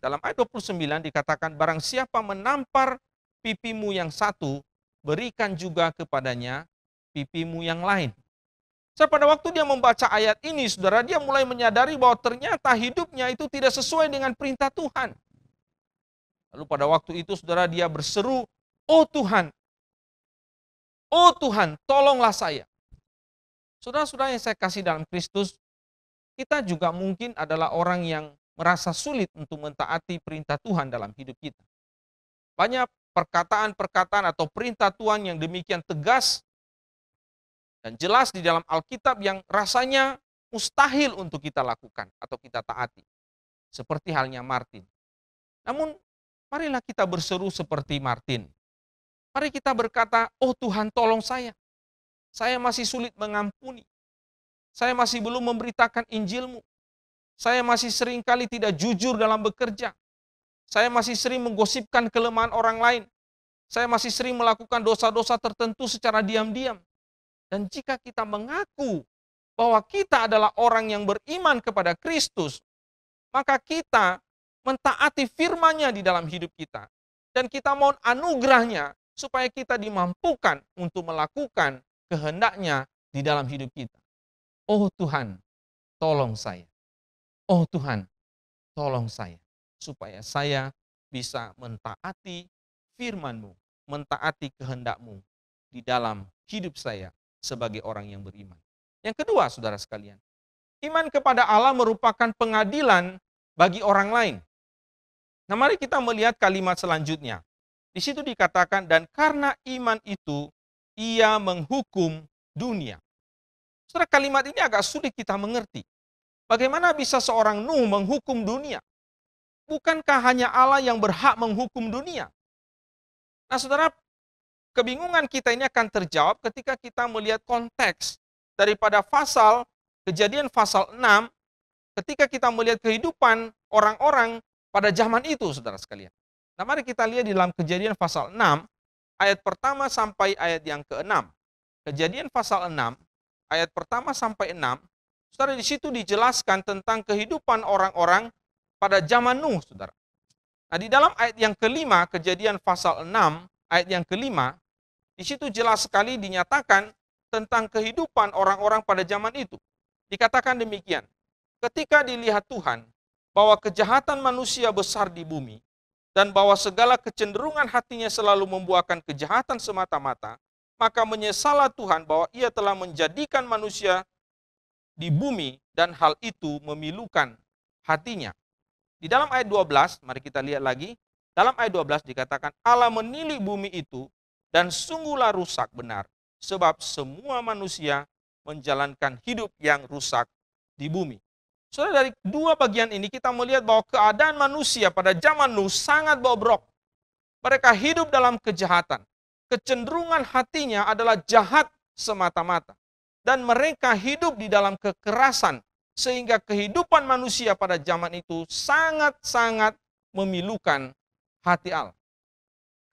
Dalam ayat 29 dikatakan, "Barang siapa menampar pipimu yang satu, berikan juga kepadanya pipimu yang lain." So, pada waktu dia membaca ayat ini, saudara, dia mulai menyadari bahwa ternyata hidupnya itu tidak sesuai dengan perintah Tuhan. Lalu pada waktu itu, saudara, dia berseru, "Oh Tuhan, tolonglah saya." Saudara-saudara yang saya kasih dalam Kristus, kita juga mungkin adalah orang yang merasa sulit untuk mentaati perintah Tuhan dalam hidup kita. Banyak perkataan-perkataan atau perintah Tuhan yang demikian tegas dan jelas di dalam Alkitab yang rasanya mustahil untuk kita lakukan atau kita taati. Seperti halnya Martin. Namun, marilah kita berseru seperti Martin. Mari kita berkata, "Oh Tuhan, tolong saya. Saya masih sulit mengampuni. Saya masih belum memberitakan Injil-Mu. Saya masih seringkali tidak jujur dalam bekerja. Saya masih sering menggosipkan kelemahan orang lain. Saya masih sering melakukan dosa-dosa tertentu secara diam-diam." Dan jika kita mengaku bahwa kita adalah orang yang beriman kepada Kristus, maka kita mentaati firman-Nya di dalam hidup kita. Dan kita mohon anugerah-Nya supaya kita dimampukan untuk melakukan kehendak-Nya di dalam hidup kita. Oh Tuhan, tolong saya. Oh Tuhan, tolong saya. Supaya saya bisa mentaati firman-Mu, mentaati kehendak-Mu di dalam hidup saya sebagai orang yang beriman. Yang kedua, saudara sekalian, iman kepada Allah merupakan pengadilan bagi orang lain. Nah, mari kita melihat kalimat selanjutnya. Di situ dikatakan, "Dan karena iman itu, ia menghukum dunia." Saudara, kalimat ini agak sulit kita mengerti. Bagaimana bisa seorang Nuh menghukum dunia? Bukankah hanya Allah yang berhak menghukum dunia? Nah, saudara, kebingungan kita ini akan terjawab ketika kita melihat konteks daripada Kejadian pasal 6 ketika kita melihat kehidupan orang-orang pada zaman itu, saudara sekalian. Nah, mari kita lihat di dalam Kejadian pasal 6, ayat pertama sampai ayat yang ke-6. Kejadian pasal 6, ayat pertama sampai 6, saudara, di situ dijelaskan tentang kehidupan orang-orang pada zaman Nuh, saudara. Nah, di dalam ayat yang kelima, Kejadian pasal 6, ayat yang kelima, di situ jelas sekali dinyatakan tentang kehidupan orang-orang pada zaman itu. Dikatakan demikian, ketika dilihat Tuhan bahwa kejahatan manusia besar di bumi, dan bahwa segala kecenderungan hatinya selalu membuahkan kejahatan semata-mata, maka menyesallah Tuhan bahwa ia telah menjadikan manusia di bumi dan hal itu memilukan hatinya. Di dalam ayat 12, mari kita lihat lagi. Dalam ayat 12 dikatakan, Allah menilik bumi itu dan sungguhlah rusak benar, sebab semua manusia menjalankan hidup yang rusak di bumi. Saudara, dari dua bagian ini kita melihat bahwa keadaan manusia pada zaman Nuh sangat bobrok. Mereka hidup dalam kejahatan. Kecenderungan hatinya adalah jahat semata-mata. Dan mereka hidup di dalam kekerasan. Sehingga kehidupan manusia pada zaman itu sangat-sangat memilukan hati Allah.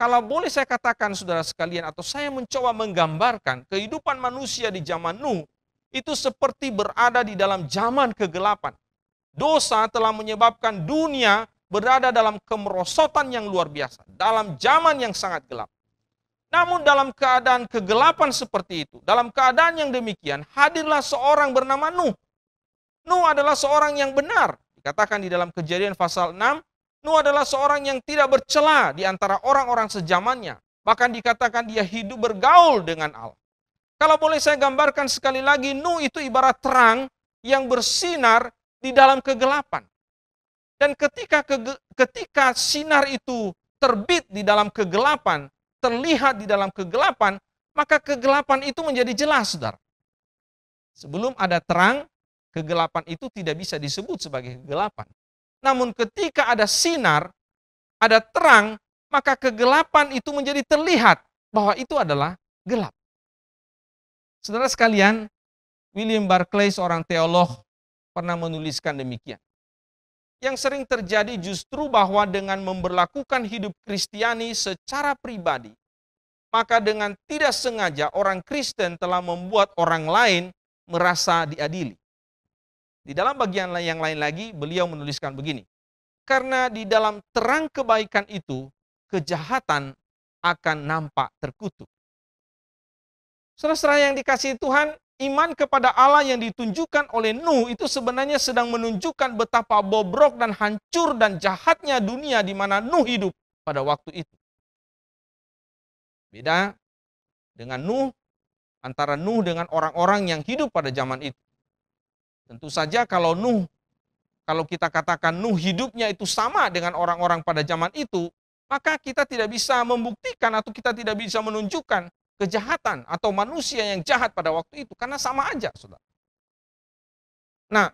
Kalau boleh saya katakan, saudara sekalian, atau saya mencoba menggambarkan kehidupan manusia di zaman Nuh, itu seperti berada di dalam zaman kegelapan. Dosa telah menyebabkan dunia berada dalam kemerosotan yang luar biasa, dalam zaman yang sangat gelap. Namun dalam keadaan kegelapan seperti itu, dalam keadaan yang demikian, hadirlah seorang bernama Nuh. Nuh adalah seorang yang benar. Dikatakan di dalam Kejadian pasal 6, Nuh adalah seorang yang tidak bercela di antara orang-orang sezamannya. Bahkan dikatakan dia hidup bergaul dengan Allah. Kalau boleh saya gambarkan sekali lagi, Nuh itu ibarat terang yang bersinar di dalam kegelapan. Dan ketika sinar itu terbit di dalam kegelapan, terlihat di dalam kegelapan, maka kegelapan itu menjadi jelas, saudara. Sebelum ada terang, kegelapan itu tidak bisa disebut sebagai kegelapan. Namun ketika ada sinar, ada terang, maka kegelapan itu menjadi terlihat bahwa itu adalah gelap. Saudara sekalian, William Barclay, seorang teolog, pernah menuliskan demikian. Yang sering terjadi justru bahwa dengan memberlakukan hidup Kristiani secara pribadi, maka dengan tidak sengaja orang Kristen telah membuat orang lain merasa diadili. Di dalam bagian yang lain lagi, beliau menuliskan begini, karena di dalam terang kebaikan itu, kejahatan akan nampak terkutuk. Saudara-saudara yang dikasihi Tuhan, iman kepada Allah yang ditunjukkan oleh Nuh itu sebenarnya sedang menunjukkan betapa bobrok dan hancur dan jahatnya dunia di mana Nuh hidup pada waktu itu. Beda dengan Nuh, antara Nuh dengan orang-orang yang hidup pada zaman itu. Tentu saja kalau kita katakan Nuh hidupnya itu sama dengan orang-orang pada zaman itu, maka kita tidak bisa membuktikan atau kita tidak bisa menunjukkan kejahatan atau manusia yang jahat pada waktu itu, karena sama aja, saudara. Nah,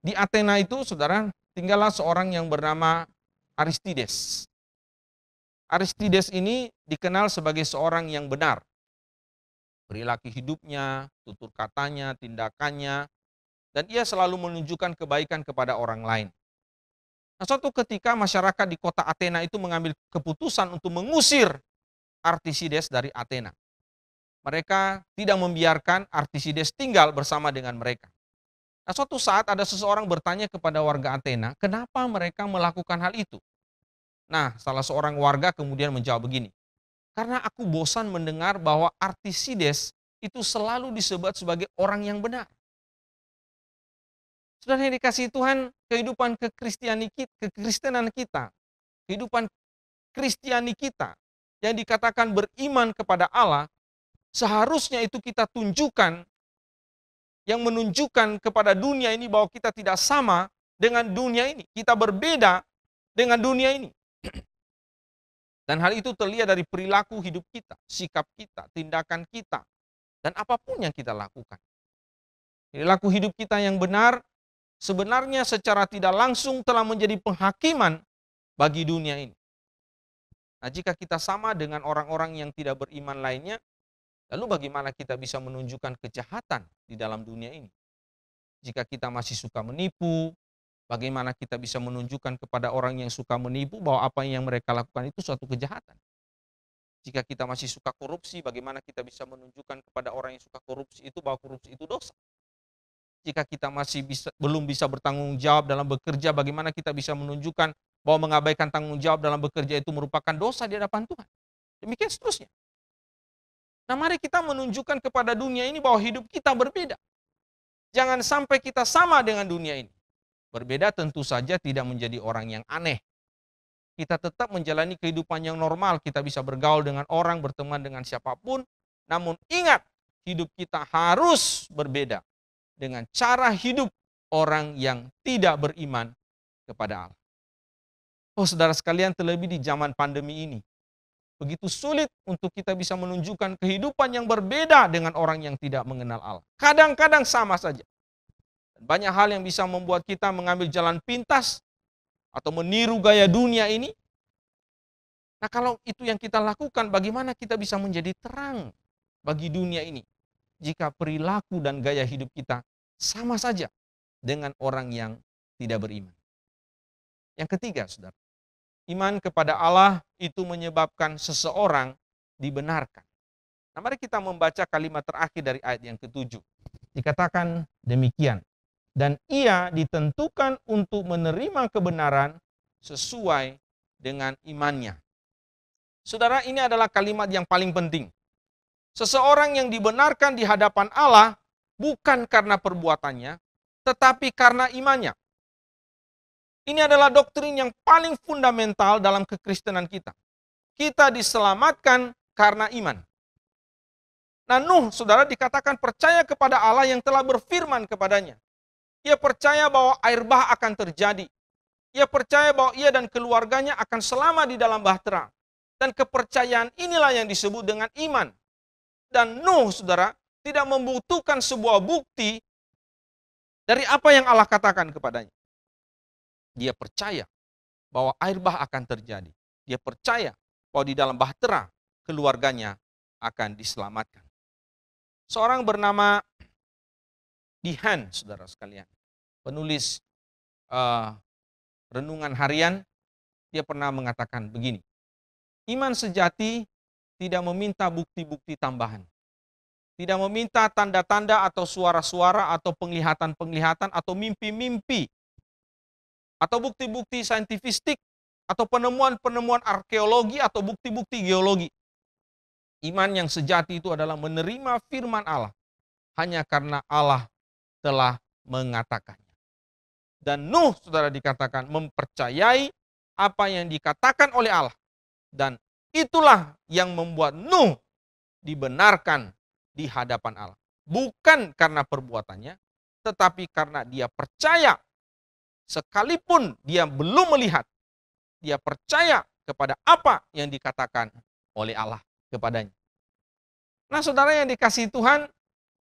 di Athena itu, saudara, tinggallah seorang yang bernama Aristides. Aristides ini dikenal sebagai seorang yang benar. Perilaku hidupnya, tutur katanya, tindakannya, dan ia selalu menunjukkan kebaikan kepada orang lain. Nah, suatu ketika masyarakat di kota Athena itu mengambil keputusan untuk mengusir Aristides dari Athena. Mereka tidak membiarkan Aristides tinggal bersama dengan mereka. Nah, suatu saat ada seseorang bertanya kepada warga Athena, kenapa mereka melakukan hal itu? Nah, salah seorang warga kemudian menjawab begini, karena aku bosan mendengar bahwa Aristides itu selalu disebut sebagai orang yang benar. Saudara yang dikasihi Tuhan, kehidupan kekristenan kita, kehidupan Kristiani kita yang dikatakan beriman kepada Allah, seharusnya itu kita tunjukkan, yang menunjukkan kepada dunia ini bahwa kita tidak sama dengan dunia ini. Kita berbeda dengan dunia ini. Dan hal itu terlihat dari perilaku hidup kita, sikap kita, tindakan kita, dan apapun yang kita lakukan. Perilaku hidup kita yang benar sebenarnya secara tidak langsung telah menjadi penghakiman bagi dunia ini. Nah, jika kita sama dengan orang-orang yang tidak beriman lainnya, lalu bagaimana kita bisa menunjukkan kejahatan di dalam dunia ini? Jika kita masih suka menipu, Bagaimana kita bisa menunjukkan kepada orang yang suka menipu bahwa apa yang mereka lakukan itu suatu kejahatan. Jika kita masih suka korupsi, bagaimana kita bisa menunjukkan kepada orang yang suka korupsi itu bahwa korupsi itu dosa. Jika kita masih belum bisa bertanggung jawab dalam bekerja, bagaimana kita bisa menunjukkan bahwa mengabaikan tanggung jawab dalam bekerja itu merupakan dosa di hadapan Tuhan. Demikian seterusnya. Nah, mari kita menunjukkan kepada dunia ini bahwa hidup kita berbeda. Jangan sampai kita sama dengan dunia ini. Berbeda tentu saja tidak menjadi orang yang aneh. Kita tetap menjalani kehidupan yang normal. Kita bisa bergaul dengan orang, berteman dengan siapapun. Namun ingat, hidup kita harus berbeda dengan cara hidup orang yang tidak beriman kepada Allah. Oh, saudara sekalian, terlebih di zaman pandemi ini, begitu sulit untuk kita bisa menunjukkan kehidupan yang berbeda dengan orang yang tidak mengenal Allah. Kadang-kadang sama saja. Banyak hal yang bisa membuat kita mengambil jalan pintas atau meniru gaya dunia ini. Nah, kalau itu yang kita lakukan, bagaimana kita bisa menjadi terang bagi dunia ini jika perilaku dan gaya hidup kita sama saja dengan orang yang tidak beriman? Yang ketiga, saudara, iman kepada Allah itu menyebabkan seseorang dibenarkan. Nah, mari kita membaca kalimat terakhir dari ayat yang ke-7. Dikatakan demikian. Dan ia ditentukan untuk menerima kebenaran sesuai dengan imannya. Saudara, ini adalah kalimat yang paling penting. Seseorang yang dibenarkan di hadapan Allah bukan karena perbuatannya, tetapi karena imannya. Ini adalah doktrin yang paling fundamental dalam kekristenan kita. Kita diselamatkan karena iman. Nah, Nuh, saudara, dikatakan percaya kepada Allah yang telah berfirman kepadanya. Ia percaya bahwa air bah akan terjadi. Ia percaya bahwa ia dan keluarganya akan selamat di dalam bahtera. Dan kepercayaan inilah yang disebut dengan iman. Dan Nuh, saudara, tidak membutuhkan sebuah bukti dari apa yang Allah katakan kepadanya. Dia percaya bahwa air bah akan terjadi. Dia percaya bahwa di dalam bahtera keluarganya akan diselamatkan. Seorang bernama Dihan, saudara sekalian, penulis renungan harian, dia pernah mengatakan begini. Iman sejati tidak meminta bukti-bukti tambahan. Tidak meminta tanda-tanda atau suara-suara atau penglihatan-penglihatan atau mimpi-mimpi. Atau bukti-bukti saintifistik atau penemuan-penemuan arkeologi atau bukti-bukti geologi. Iman yang sejati itu adalah menerima firman Allah hanya karena Allah telah mengatakannya. Dan Nuh, saudara, dikatakan mempercayai apa yang dikatakan oleh Allah. Dan itulah yang membuat Nuh dibenarkan di hadapan Allah. Bukan karena perbuatannya, tetapi karena dia percaya. Sekalipun dia belum melihat, dia percaya kepada apa yang dikatakan oleh Allah kepadanya. Nah, saudara yang dikasihi Tuhan,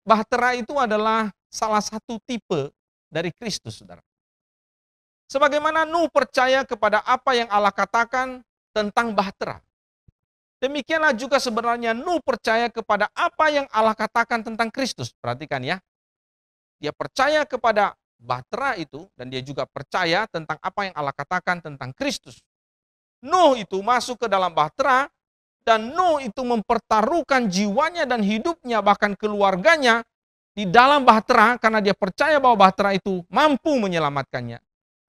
bahtera itu adalah salah satu tipe dari Kristus, saudara. Sebagaimana Nuh percaya kepada apa yang Allah katakan tentang bahtera, demikianlah juga sebenarnya Nuh percaya kepada apa yang Allah katakan tentang Kristus. Perhatikan ya, dia percaya kepada bahtera itu dan dia juga percaya tentang apa yang Allah katakan tentang Kristus. Nuh itu masuk ke dalam bahtera dan Nuh itu mempertaruhkan jiwanya dan hidupnya bahkan keluarganya di dalam bahtera karena dia percaya bahwa bahtera itu mampu menyelamatkannya.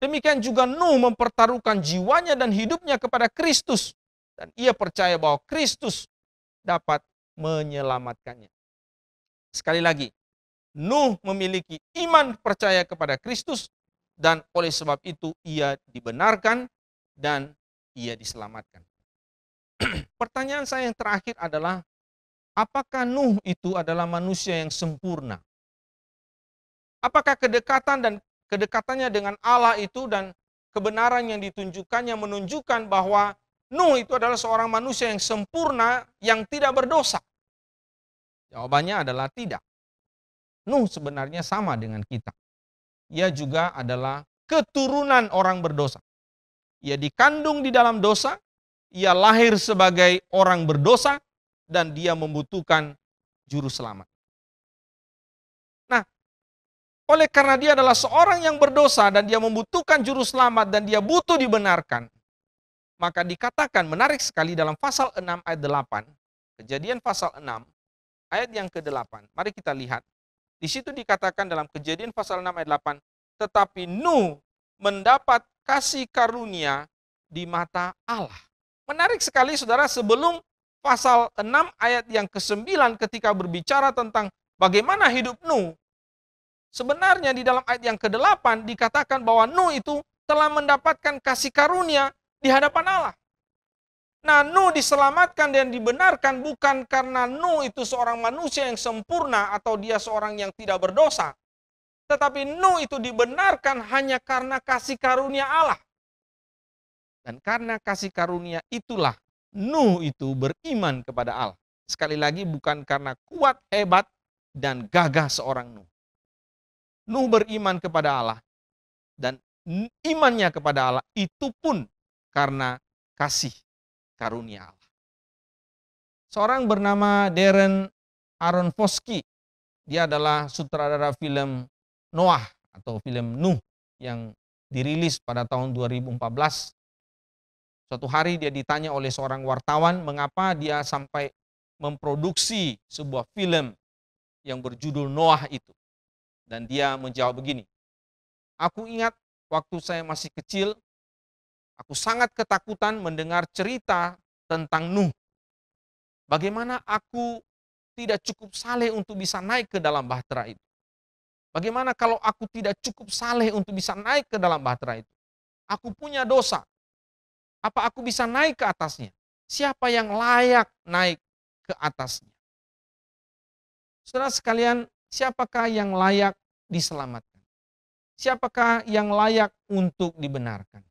Demikian juga Nuh mempertaruhkan jiwanya dan hidupnya kepada Kristus. Dan ia percaya bahwa Kristus dapat menyelamatkannya. Sekali lagi, Nuh memiliki iman percaya kepada Kristus dan oleh sebab itu ia dibenarkan dan ia diselamatkan. Pertanyaan saya yang terakhir adalah, apakah Nuh itu adalah manusia yang sempurna? Apakah kedekatannya dengan Allah itu dan kebenaran yang ditunjukkannya menunjukkan bahwa Nuh itu adalah seorang manusia yang sempurna yang tidak berdosa? Jawabannya adalah tidak. Nuh sebenarnya sama dengan kita. Ia juga adalah keturunan orang berdosa. Ia dikandung di dalam dosa, ia lahir sebagai orang berdosa, dan dia membutuhkan juru selamat. Nah, oleh karena dia adalah seorang yang berdosa dan dia membutuhkan juru selamat dan dia butuh dibenarkan. Maka dikatakan menarik sekali dalam pasal 6 ayat 8. Kejadian pasal 6 ayat yang ke-8. Mari kita lihat. Di situ dikatakan dalam Kejadian pasal 6 ayat 8, tetapi Nuh mendapat kasih karunia di mata Allah. Menarik sekali saudara, sebelum pasal 6 ayat yang ke-9 ketika berbicara tentang bagaimana hidup Nuh, sebenarnya di dalam ayat yang ke-8 dikatakan bahwa Nuh itu telah mendapatkan kasih karunia di hadapan Allah. Nah, Nuh diselamatkan dan dibenarkan bukan karena Nuh itu seorang manusia yang sempurna atau dia seorang yang tidak berdosa. Tetapi Nuh itu dibenarkan hanya karena kasih karunia Allah. Dan karena kasih karunia itulah Nuh itu beriman kepada Allah. Sekali lagi bukan karena kuat, hebat, dan gagah seorang Nuh. Nuh beriman kepada Allah. Dan imannya kepada Allah itu pun karena kasih karunia Allah. Seorang bernama Darren Aronofsky, dia adalah sutradara film Noah atau film Nuh yang dirilis pada tahun 2014. Suatu hari dia ditanya oleh seorang wartawan mengapa dia sampai memproduksi sebuah film yang berjudul Noah itu. Dan dia menjawab begini, aku ingat waktu saya masih kecil, aku sangat ketakutan mendengar cerita tentang Nuh. Bagaimana aku tidak cukup saleh untuk bisa naik ke dalam bahtera itu. Bagaimana kalau aku tidak cukup saleh untuk bisa naik ke dalam bahtera itu. Aku punya dosa. Apa aku bisa naik ke atasnya? Siapa yang layak naik ke atasnya? Saudara sekalian, siapakah yang layak diselamatkan? Siapakah yang layak untuk dibenarkan?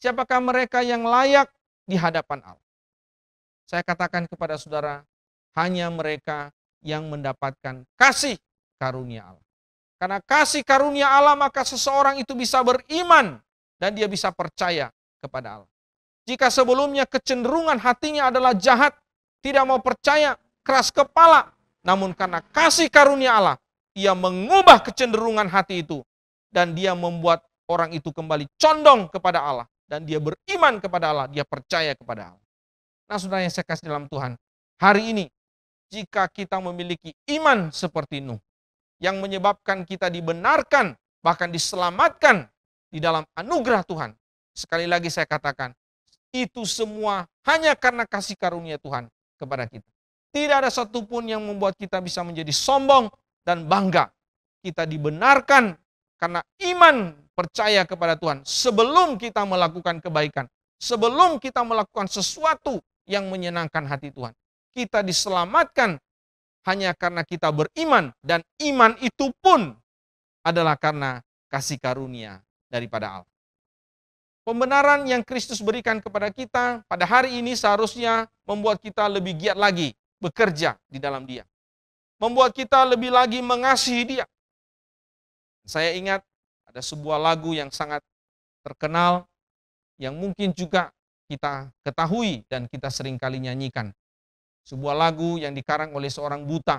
Siapakah mereka yang layak di hadapan Allah? Saya katakan kepada saudara, hanya mereka yang mendapatkan kasih karunia Allah. Karena kasih karunia Allah, maka seseorang itu bisa beriman dan dia bisa percaya kepada Allah. Jika sebelumnya kecenderungan hatinya adalah jahat, tidak mau percaya, keras kepala, namun karena kasih karunia Allah, ia mengubah kecenderungan hati itu dan dia membuat orang itu kembali condong kepada Allah. Dan dia beriman kepada Allah, dia percaya kepada Allah. Nah saudara yang saya kasih dalam Tuhan, hari ini jika kita memiliki iman seperti Nuh, yang menyebabkan kita dibenarkan, bahkan diselamatkan di dalam anugerah Tuhan. Sekali lagi saya katakan, itu semua hanya karena kasih karunia Tuhan kepada kita. Tidak ada satupun yang membuat kita bisa menjadi sombong dan bangga. Kita dibenarkan karena iman percaya kepada Tuhan sebelum kita melakukan kebaikan, sebelum kita melakukan sesuatu yang menyenangkan hati Tuhan. Kita diselamatkan hanya karena kita beriman dan iman itu pun adalah karena kasih karunia daripada Allah. Pembenaran yang Kristus berikan kepada kita pada hari ini seharusnya membuat kita lebih giat lagi bekerja di dalam Dia. Membuat kita lebih lagi mengasihi Dia. Saya ingat ada sebuah lagu yang sangat terkenal yang mungkin juga kita ketahui dan kita seringkali nyanyikan. Sebuah lagu yang dikarang oleh seorang buta,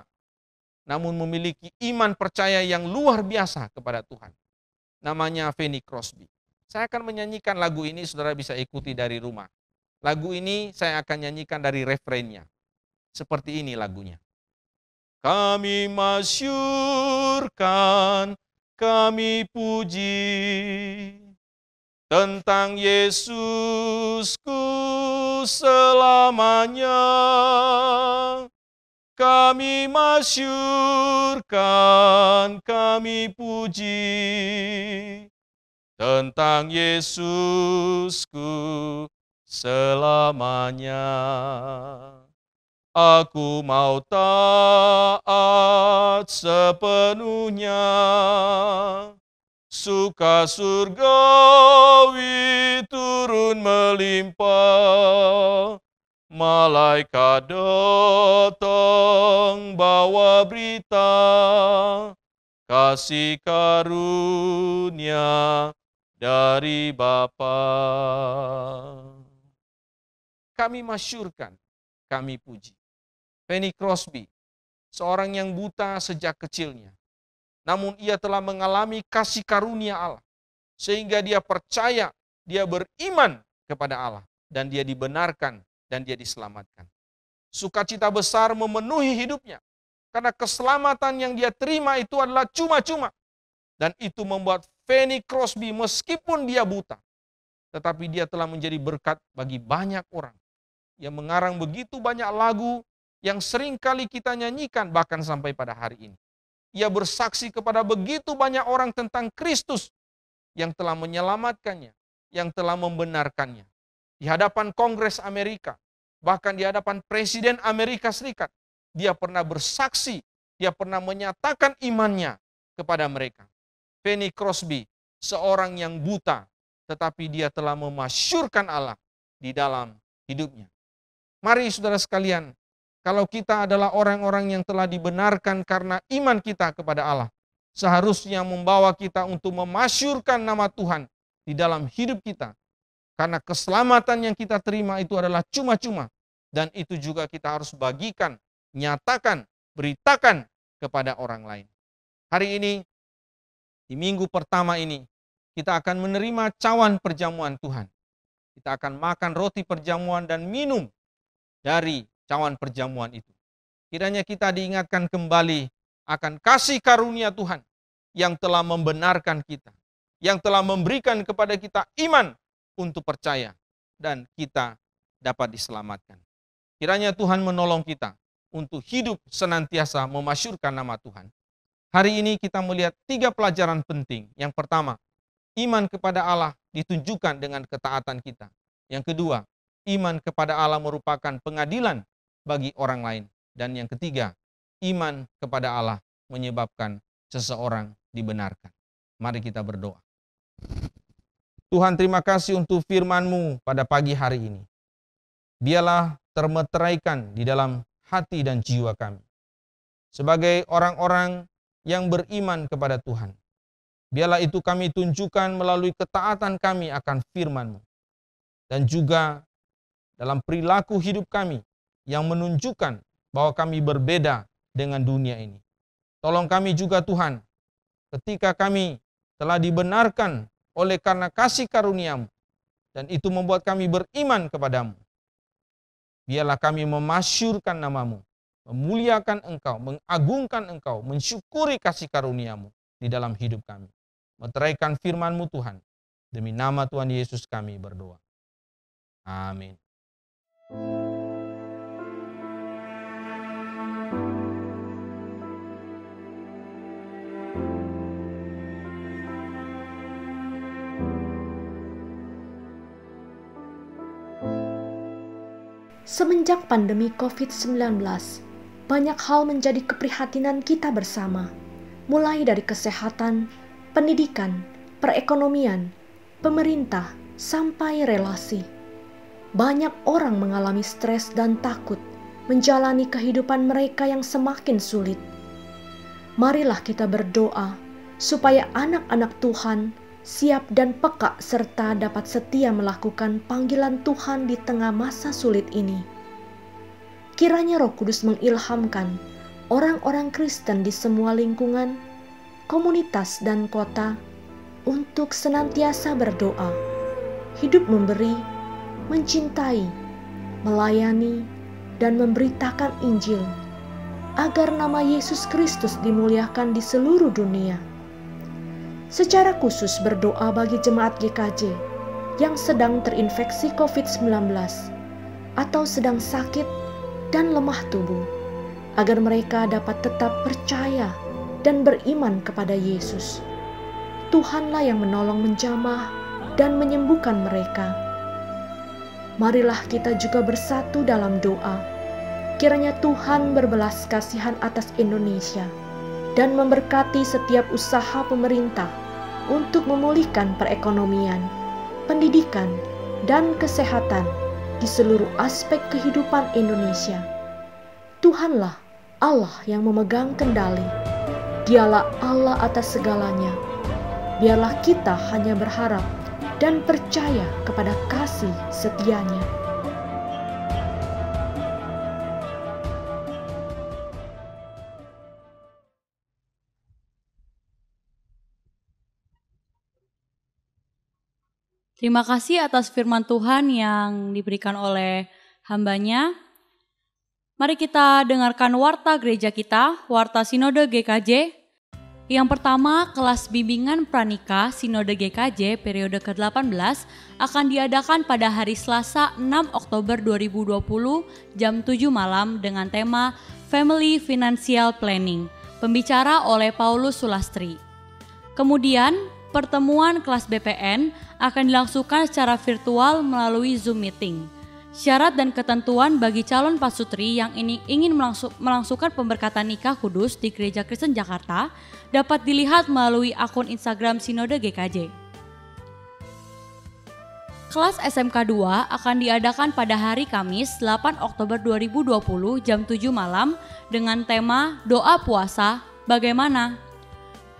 namun memiliki iman percaya yang luar biasa kepada Tuhan. Namanya Fanny Crosby. Saya akan menyanyikan lagu ini, saudara bisa ikuti dari rumah. Lagu ini saya akan nyanyikan dari refrennya. Seperti ini lagunya. Kami masyurkan, kami puji tentang Yesusku selamanya. Kami masyurkan, kami puji tentang Yesusku selamanya. Aku mau taat sepenuhnya, suka surgawi turun melimpah, malaikat datang bawa berita, kasih karunia dari Bapa. Kami masyurkan, kami puji. Fanny Crosby, seorang yang buta sejak kecilnya. namun ia telah mengalami kasih karunia Allah. Sehingga dia percaya, dia beriman kepada Allah, dan dia dibenarkan, dan dia diselamatkan. Sukacita besar memenuhi hidupnya, karena keselamatan yang dia terima itu adalah cuma-cuma. Dan itu membuat Fanny Crosby, meskipun dia buta, tetapi dia telah menjadi berkat bagi banyak orang. Ia mengarang begitu banyak lagu yang sering kali kita nyanyikan bahkan sampai pada hari ini. Ia bersaksi kepada begitu banyak orang tentang Kristus yang telah menyelamatkannya, yang telah membenarkannya. Di hadapan Kongres Amerika, bahkan di hadapan Presiden Amerika Serikat, dia pernah bersaksi, dia pernah menyatakan imannya kepada mereka. Fanny Crosby, seorang yang buta, tetapi dia telah memasyurkan Allah di dalam hidupnya. Mari saudara sekalian, kalau kita adalah orang-orang yang telah dibenarkan karena iman kita kepada Allah, seharusnya membawa kita untuk memasyurkan nama Tuhan di dalam hidup kita. Karena keselamatan yang kita terima itu adalah cuma-cuma, dan itu juga kita harus bagikan, nyatakan, beritakan kepada orang lain. Hari ini, di minggu pertama ini, kita akan menerima cawan perjamuan Tuhan. Kita akan makan roti perjamuan dan minum dari cawan perjamuan itu. Kiranya kita diingatkan kembali akan kasih karunia Tuhan yang telah membenarkan kita, yang telah memberikan kepada kita iman untuk percaya, dan kita dapat diselamatkan. Kiranya Tuhan menolong kita untuk hidup senantiasa memasyurkan nama Tuhan. Hari ini kita melihat 3 pelajaran penting. Yang pertama, iman kepada Allah ditunjukkan dengan ketaatan kita. Yang kedua, iman kepada Allah merupakan pengadilan bagi orang lain. Dan yang ketiga, iman kepada Allah menyebabkan seseorang dibenarkan. Mari kita berdoa. Tuhan, terima kasih untuk firman-Mu pada pagi hari ini. Biarlah termeteraikan di dalam hati dan jiwa kami. Sebagai orang-orang yang beriman kepada Tuhan, biarlah itu kami tunjukkan melalui ketaatan kami akan firman-Mu. Dan juga dalam perilaku hidup kami yang menunjukkan bahwa kami berbeda dengan dunia ini. Tolong kami juga Tuhan, ketika kami telah dibenarkan oleh karena kasih karunia-Mu, dan itu membuat kami beriman kepadamu. Biarlah kami memasyurkan nama-Mu, memuliakan Engkau, mengagungkan Engkau, mensyukuri kasih karunia-Mu di dalam hidup kami. Meteraikan firman-Mu Tuhan, demi nama Tuhan Yesus kami berdoa. Amin. Semenjak pandemi COVID-19, banyak hal menjadi keprihatinan kita bersama, mulai dari kesehatan, pendidikan, perekonomian, pemerintah, sampai relasi. Banyak orang mengalami stres dan takut menjalani kehidupan mereka yang semakin sulit. Marilah kita berdoa supaya anak-anak Tuhan siap dan peka serta dapat setia melakukan panggilan Tuhan di tengah masa sulit ini. Kiranya Roh Kudus mengilhamkan orang-orang Kristen di semua lingkungan, komunitas dan kota untuk senantiasa berdoa, hidup memberi, mencintai, melayani, dan memberitakan Injil, agar nama Yesus Kristus dimuliakan di seluruh dunia. Secara khusus berdoa bagi jemaat GKJ yang sedang terinfeksi COVID-19 atau sedang sakit dan lemah tubuh, agar mereka dapat tetap percaya dan beriman kepada Yesus. Tuhanlah yang menolong menjamah dan menyembuhkan mereka. Marilah kita juga bersatu dalam doa. Kiranya Tuhan berbelas kasihan atas Indonesia dan memberkati setiap usaha pemerintah untuk memulihkan perekonomian, pendidikan, dan kesehatan di seluruh aspek kehidupan Indonesia. Tuhanlah Allah yang memegang kendali. Dialah Allah atas segalanya. Biarlah kita hanya berharap dan percaya kepada kasih setia-Nya. Terima kasih atas firman Tuhan yang diberikan oleh hamba-Nya. Mari kita dengarkan warta gereja kita, warta Sinode GKJ. Yang pertama, kelas bimbingan pranikah Sinode GKJ periode ke-18 akan diadakan pada hari Selasa 6 Oktober 2020 jam 7 malam dengan tema Family Financial Planning. Pembicara oleh Paulus Sulastri. Kemudian, pertemuan kelas BPN akan dilangsungkan secara virtual melalui Zoom meeting. Syarat dan ketentuan bagi calon pasutri yang ingin melangsungkan pemberkatan nikah kudus di Gereja Kristen Jakarta dapat dilihat melalui akun Instagram Sinode GKJ. Kelas SMK 2 akan diadakan pada hari Kamis 8 Oktober 2020 jam 7 malam dengan tema Doa Puasa Bagaimana?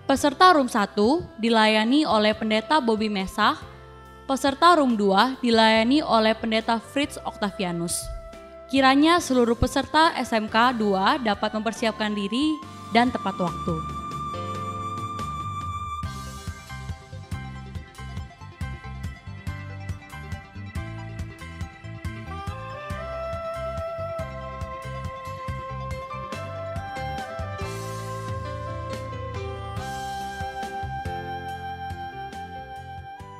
Peserta Room 1 dilayani oleh Pendeta Bobby Mesah, peserta Room 2 dilayani oleh Pendeta Fritz Octavianus. Kiranya seluruh peserta SMK 2 dapat mempersiapkan diri dan tepat waktu.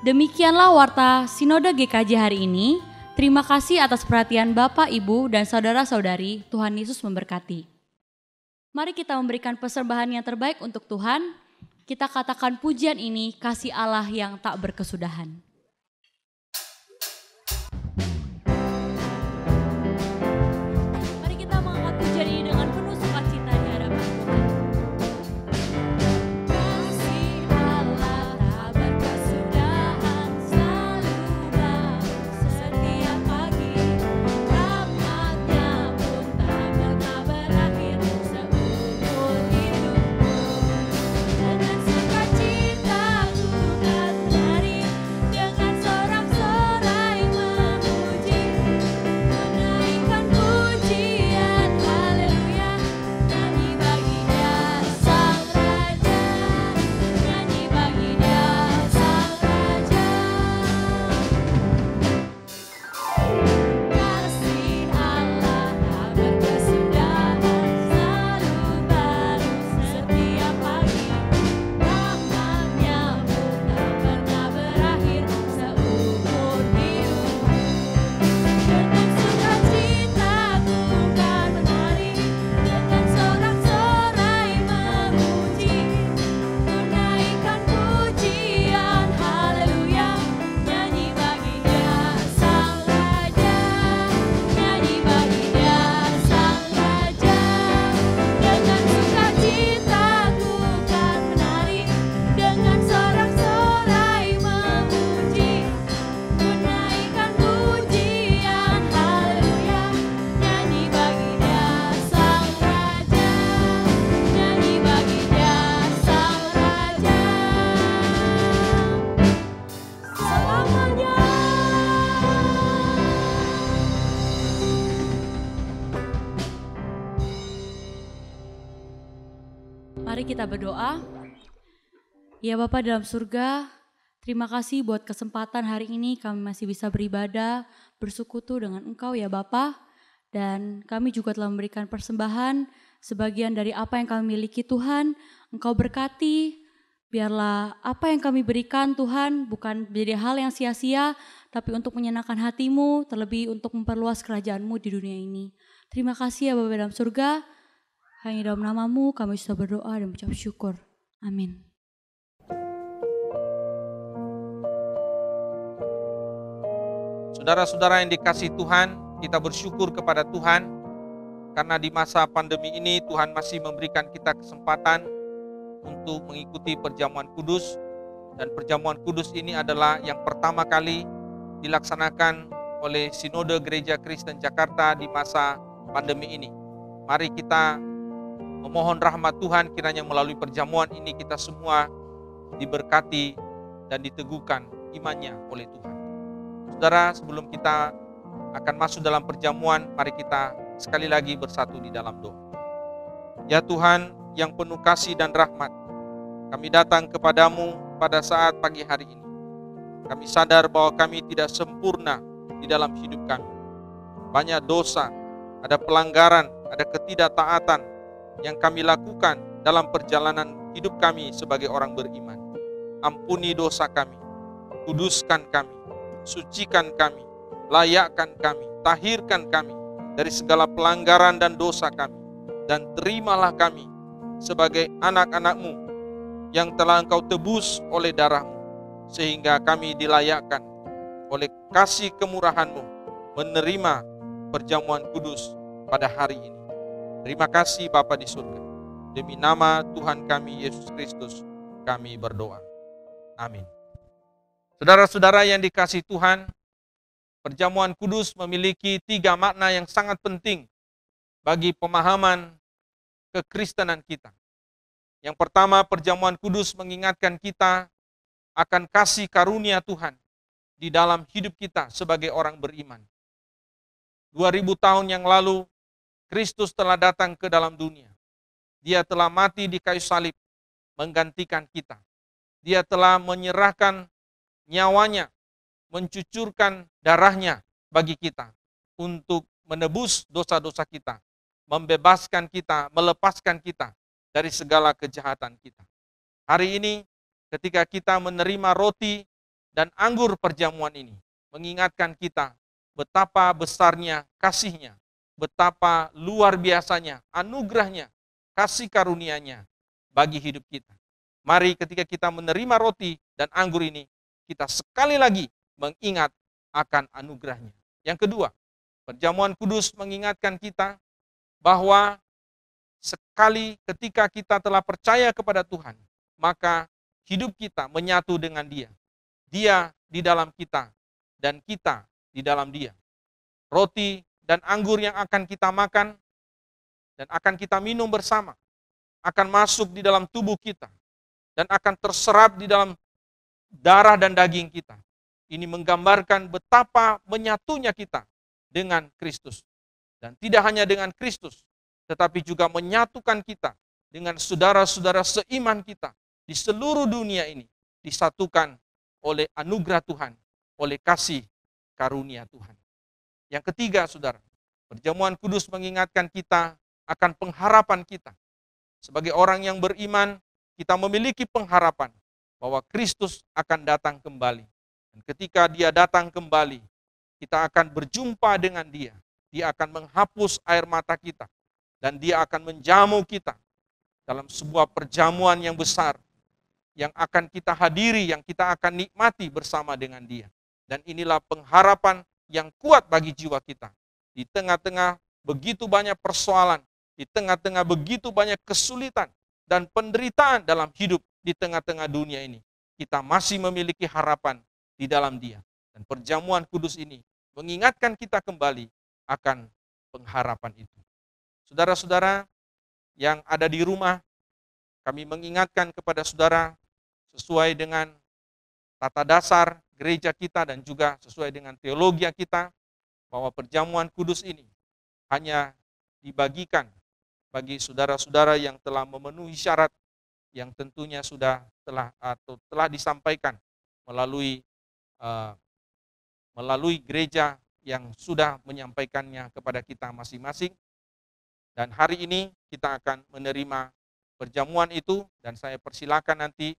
Demikianlah warta Sinode GKJ hari ini. Terima kasih atas perhatian Bapak, Ibu, dan saudara-saudari. Tuhan Yesus memberkati. Mari kita memberikan persembahan yang terbaik untuk Tuhan. Kita katakan pujian ini kasih Allah yang tak berkesudahan. Mari kita mengangkat pujian ini dengan penuh sukacita di hadapan Tuhan. Mari kita berdoa. Ya Bapa dalam surga, terima kasih buat kesempatan hari ini kami masih bisa beribadah, bersekutu dengan Engkau ya Bapa. Dan kami juga telah memberikan persembahan, sebagian dari apa yang kami miliki Tuhan. Engkau berkati, biarlah apa yang kami berikan Tuhan bukan menjadi hal yang sia-sia, tapi untuk menyenangkan hati-Mu, terlebih untuk memperluas kerajaan-Mu di dunia ini. Terima kasih ya Bapa dalam surga. Hanya dalam nama-Mu kami sudah berdoa dan mengucap syukur. Amin. Saudara-saudara yang dikasihi Tuhan, kita bersyukur kepada Tuhan karena di masa pandemi ini Tuhan masih memberikan kita kesempatan untuk mengikuti perjamuan kudus. Dan perjamuan kudus ini adalah yang pertama kali dilaksanakan oleh Sinode Gereja Kristen Jakarta di masa pandemi ini. Mari kita memohon rahmat Tuhan, kiranya melalui perjamuan ini kita semua diberkati dan diteguhkan imannya oleh Tuhan. Saudara, sebelum kita akan masuk dalam perjamuan, mari kita sekali lagi bersatu di dalam doa. Ya Tuhan yang penuh kasih dan rahmat, kami datang kepadamu pada saat pagi hari ini. Kami sadar bahwa kami tidak sempurna di dalam hidup kami. Banyak dosa, ada pelanggaran, ada ketidaktaatan yang kami lakukan dalam perjalanan hidup kami sebagai orang beriman. Ampuni dosa kami, kuduskan kami, sucikan kami, layakkan kami, tahirkan kami dari segala pelanggaran dan dosa kami, dan terimalah kami sebagai anak-anak-Mu yang telah Engkau tebus oleh darah-Mu, sehingga kami dilayakkan oleh kasih kemurahan-Mu menerima perjamuan kudus pada hari ini. Terima kasih Bapa di surga. Demi nama Tuhan kami Yesus Kristus kami berdoa. Amin. Saudara-saudara yang dikasihi Tuhan, perjamuan kudus memiliki 3 makna yang sangat penting bagi pemahaman kekristenan kita. Yang pertama, perjamuan kudus mengingatkan kita akan kasih karunia Tuhan di dalam hidup kita sebagai orang beriman. 2000 tahun yang lalu, Kristus telah datang ke dalam dunia. Dia telah mati di kayu salib, menggantikan kita. Dia telah menyerahkan nyawanya, mencucurkan darahnya bagi kita untuk menebus dosa-dosa kita, membebaskan kita, melepaskan kita dari segala kejahatan kita. Hari ini ketika kita menerima roti dan anggur perjamuan ini, mengingatkan kita betapa besarnya kasih-Nya, betapa luar biasanya anugerah-Nya, kasih karunia-Nya bagi hidup kita. Mari ketika kita menerima roti dan anggur ini, kita sekali lagi mengingat akan anugerah-Nya. Yang kedua, perjamuan kudus mengingatkan kita bahwa sekali ketika kita telah percaya kepada Tuhan, maka hidup kita menyatu dengan Dia. Dia di dalam kita dan kita di dalam Dia. Roti dan anggur yang akan kita makan dan akan kita minum bersama akan masuk di dalam tubuh kita dan akan terserap di dalam darah dan daging kita. Ini menggambarkan betapa menyatunya kita dengan Kristus. Dan tidak hanya dengan Kristus, tetapi juga menyatukan kita dengan saudara-saudara seiman kita di seluruh dunia ini, disatukan oleh anugerah Tuhan, oleh kasih karunia Tuhan. Yang ketiga, saudara, perjamuan kudus mengingatkan kita akan pengharapan kita. Sebagai orang yang beriman, kita memiliki pengharapan bahwa Kristus akan datang kembali. Dan ketika Dia datang kembali, kita akan berjumpa dengan Dia. Dia akan menghapus air mata kita. Dan Dia akan menjamu kita dalam sebuah perjamuan yang besar yang akan kita hadiri, yang kita akan nikmati bersama dengan Dia. Dan inilah pengharapan yang kuat bagi jiwa kita. Di tengah-tengah begitu banyak persoalan, di tengah-tengah begitu banyak kesulitan dan penderitaan dalam hidup di tengah-tengah dunia ini, kita masih memiliki harapan di dalam Dia. Dan perjamuan kudus ini mengingatkan kita kembali akan pengharapan itu. Saudara-saudara yang ada di rumah, kami mengingatkan kepada saudara sesuai dengan tata dasar gereja kita dan juga sesuai dengan teologi kita, bahwa perjamuan kudus ini hanya dibagikan bagi saudara-saudara yang telah memenuhi syarat yang tentunya telah disampaikan melalui gereja yang sudah menyampaikannya kepada kita masing-masing. Dan hari ini kita akan menerima perjamuan itu, dan saya persilakan nanti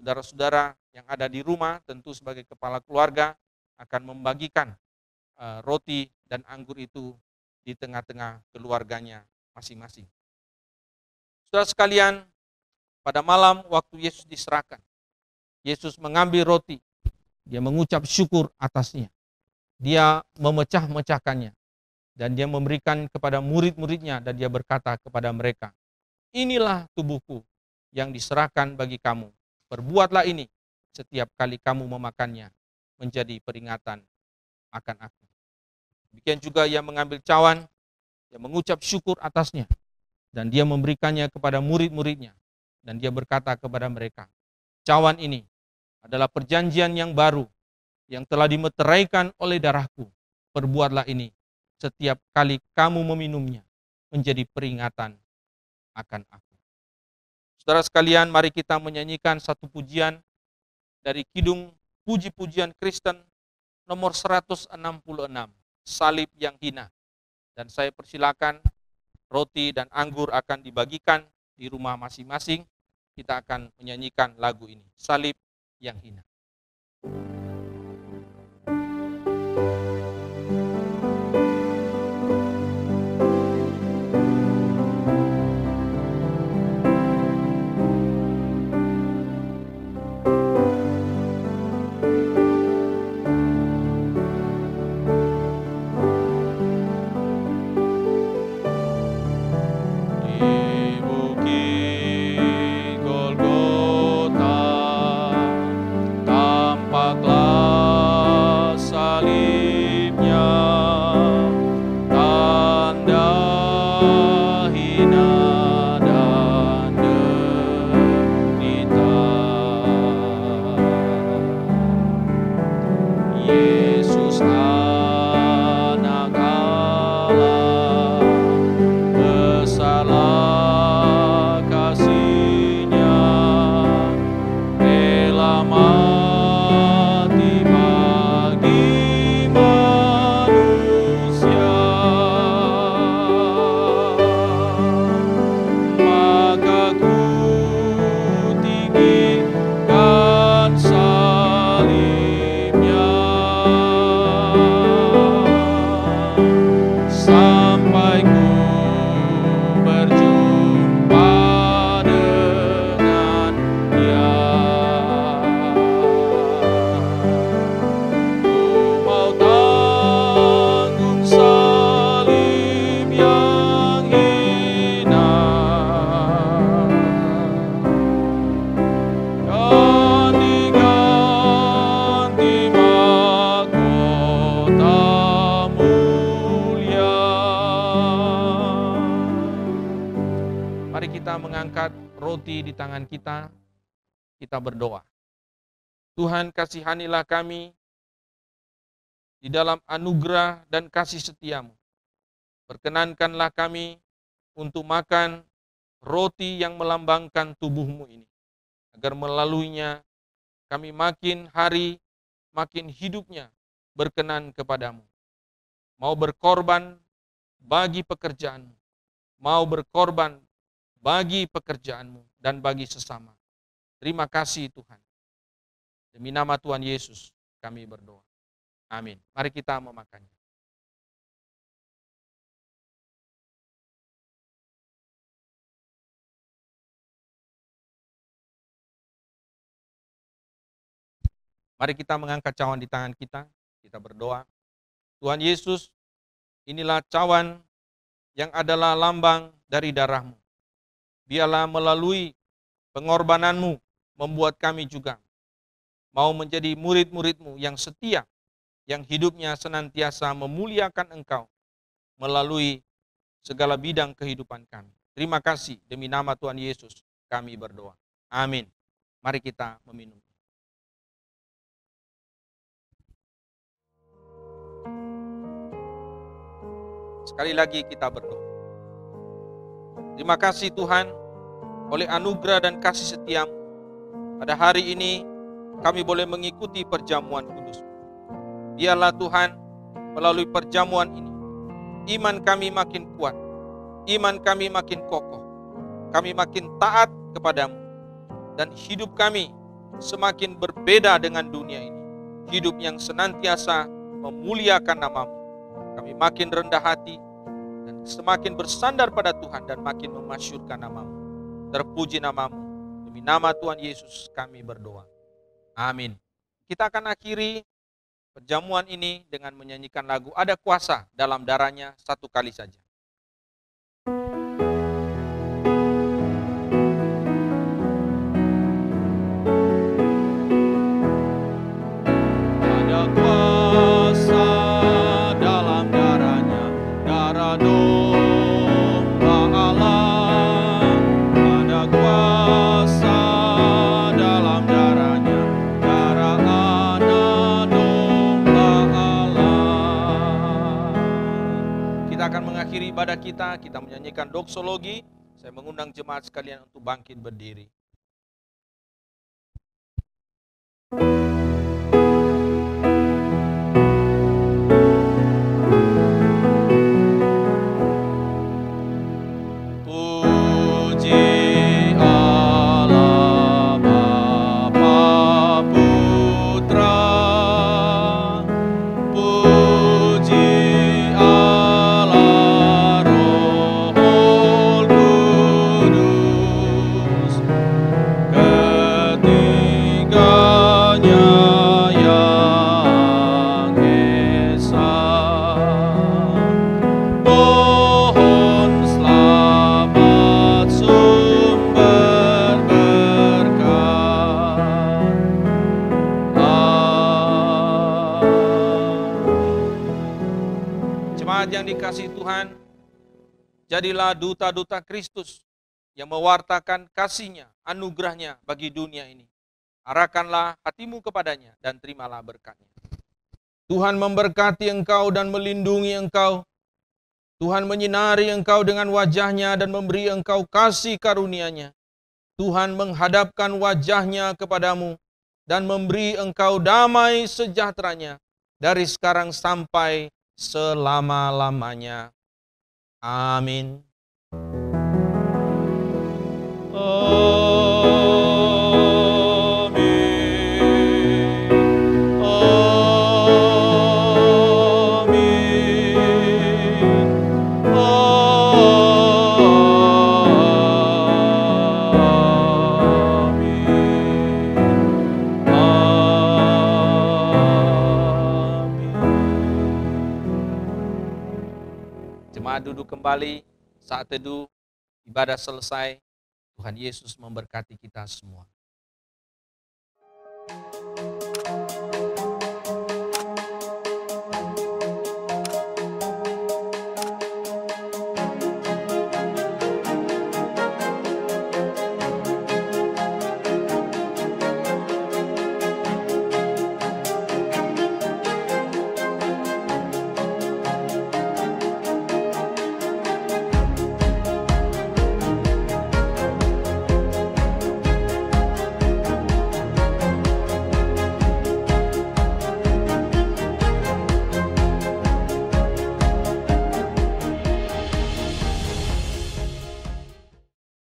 saudara-saudara yang ada di rumah, tentu sebagai kepala keluarga, akan membagikan roti dan anggur itu di tengah-tengah keluarganya masing-masing. Saudara sekalian, pada malam waktu Yesus diserahkan, Yesus mengambil roti, Dia mengucap syukur atasnya, Dia memecah-mecahkannya, dan Dia memberikan kepada murid-muridnya, dan Dia berkata kepada mereka, "Inilah tubuhku yang diserahkan bagi kamu. Perbuatlah ini setiap kali kamu memakannya, menjadi peringatan akan aku." Demikian juga Ia mengambil cawan, Dia mengucap syukur atasnya, dan Dia memberikannya kepada murid-muridnya, dan Dia berkata kepada mereka, "Cawan ini adalah perjanjian yang baru yang telah dimeteraikan oleh darahku. Perbuatlah ini setiap kali kamu meminumnya, menjadi peringatan akan aku." Saudara sekalian, mari kita menyanyikan satu pujian dari Kidung puji-pujian Kristen nomor 166, salib yang hina. Dan saya persilakan roti dan anggur akan dibagikan di rumah masing-masing. Kita akan menyanyikan lagu ini, salib yang hina. Roti di tangan kita, kita berdoa. Tuhan, kasihanilah kami di dalam anugerah dan kasih setiamu. Berkenankanlah kami untuk makan roti yang melambangkan tubuhmu ini, agar melaluinya kami makin hari, makin hidupnya berkenan kepadamu. Mau berkorban bagi pekerjaanmu, mau berkorban bagi pekerjaanmu dan bagi sesama. Terima kasih Tuhan. Demi nama Tuhan Yesus kami berdoa. Amin. Mari kita memakannya. Mari kita mengangkat cawan di tangan kita. Kita berdoa. Tuhan Yesus, inilah cawan yang adalah lambang dari darah-Mu. Biarlah melalui pengorbananmu membuat kami juga mau menjadi murid-murid-Mu yang setia, yang hidupnya senantiasa memuliakan Engkau melalui segala bidang kehidupan kami. Terima kasih, demi nama Tuhan Yesus kami berdoa. Amin. Mari kita meminum. Sekali lagi kita berdoa. Terima kasih Tuhan, oleh anugerah dan kasih setiamu, pada hari ini kami boleh mengikuti perjamuan kudus. Biarlah Tuhan, melalui perjamuan ini, iman kami makin kuat, iman kami makin kokoh, kami makin taat kepadamu, dan hidup kami semakin berbeda dengan dunia ini. Hidup yang senantiasa memuliakan namamu. Kami makin rendah hati, dan semakin bersandar pada Tuhan, dan makin memasyurkan namamu. Terpuji namamu. Demi nama Tuhan Yesus kami berdoa. Amin. Kita akan akhiri perjamuan ini dengan menyanyikan lagu Ada Kuasa Dalam Darahnya satu kali saja. Ada kuasa dalam darahnya, darah domba Allah. Ada kuasa dalam darahnya, darah anak domba Allah. Kita akan mengakhiri ibadah kita menyanyikan doksologi. Saya mengundang jemaat sekalian untuk bangkit berdiri. Jadilah duta-duta Kristus yang mewartakan kasih-Nya, anugerah-Nya bagi dunia ini. Arahkanlah hatimu kepadanya dan terimalah berkat-Nya. Tuhan memberkati engkau dan melindungi engkau. Tuhan menyinari engkau dengan wajah-Nya dan memberi engkau kasih karunia-Nya. Tuhan menghadapkan wajah-Nya kepadamu dan memberi engkau damai sejahtera-Nya dari sekarang sampai selama-lamanya. Amin. Jemaat duduk kembali, saat teduh, ibadah selesai. Tuhan Yesus memberkati kita semua.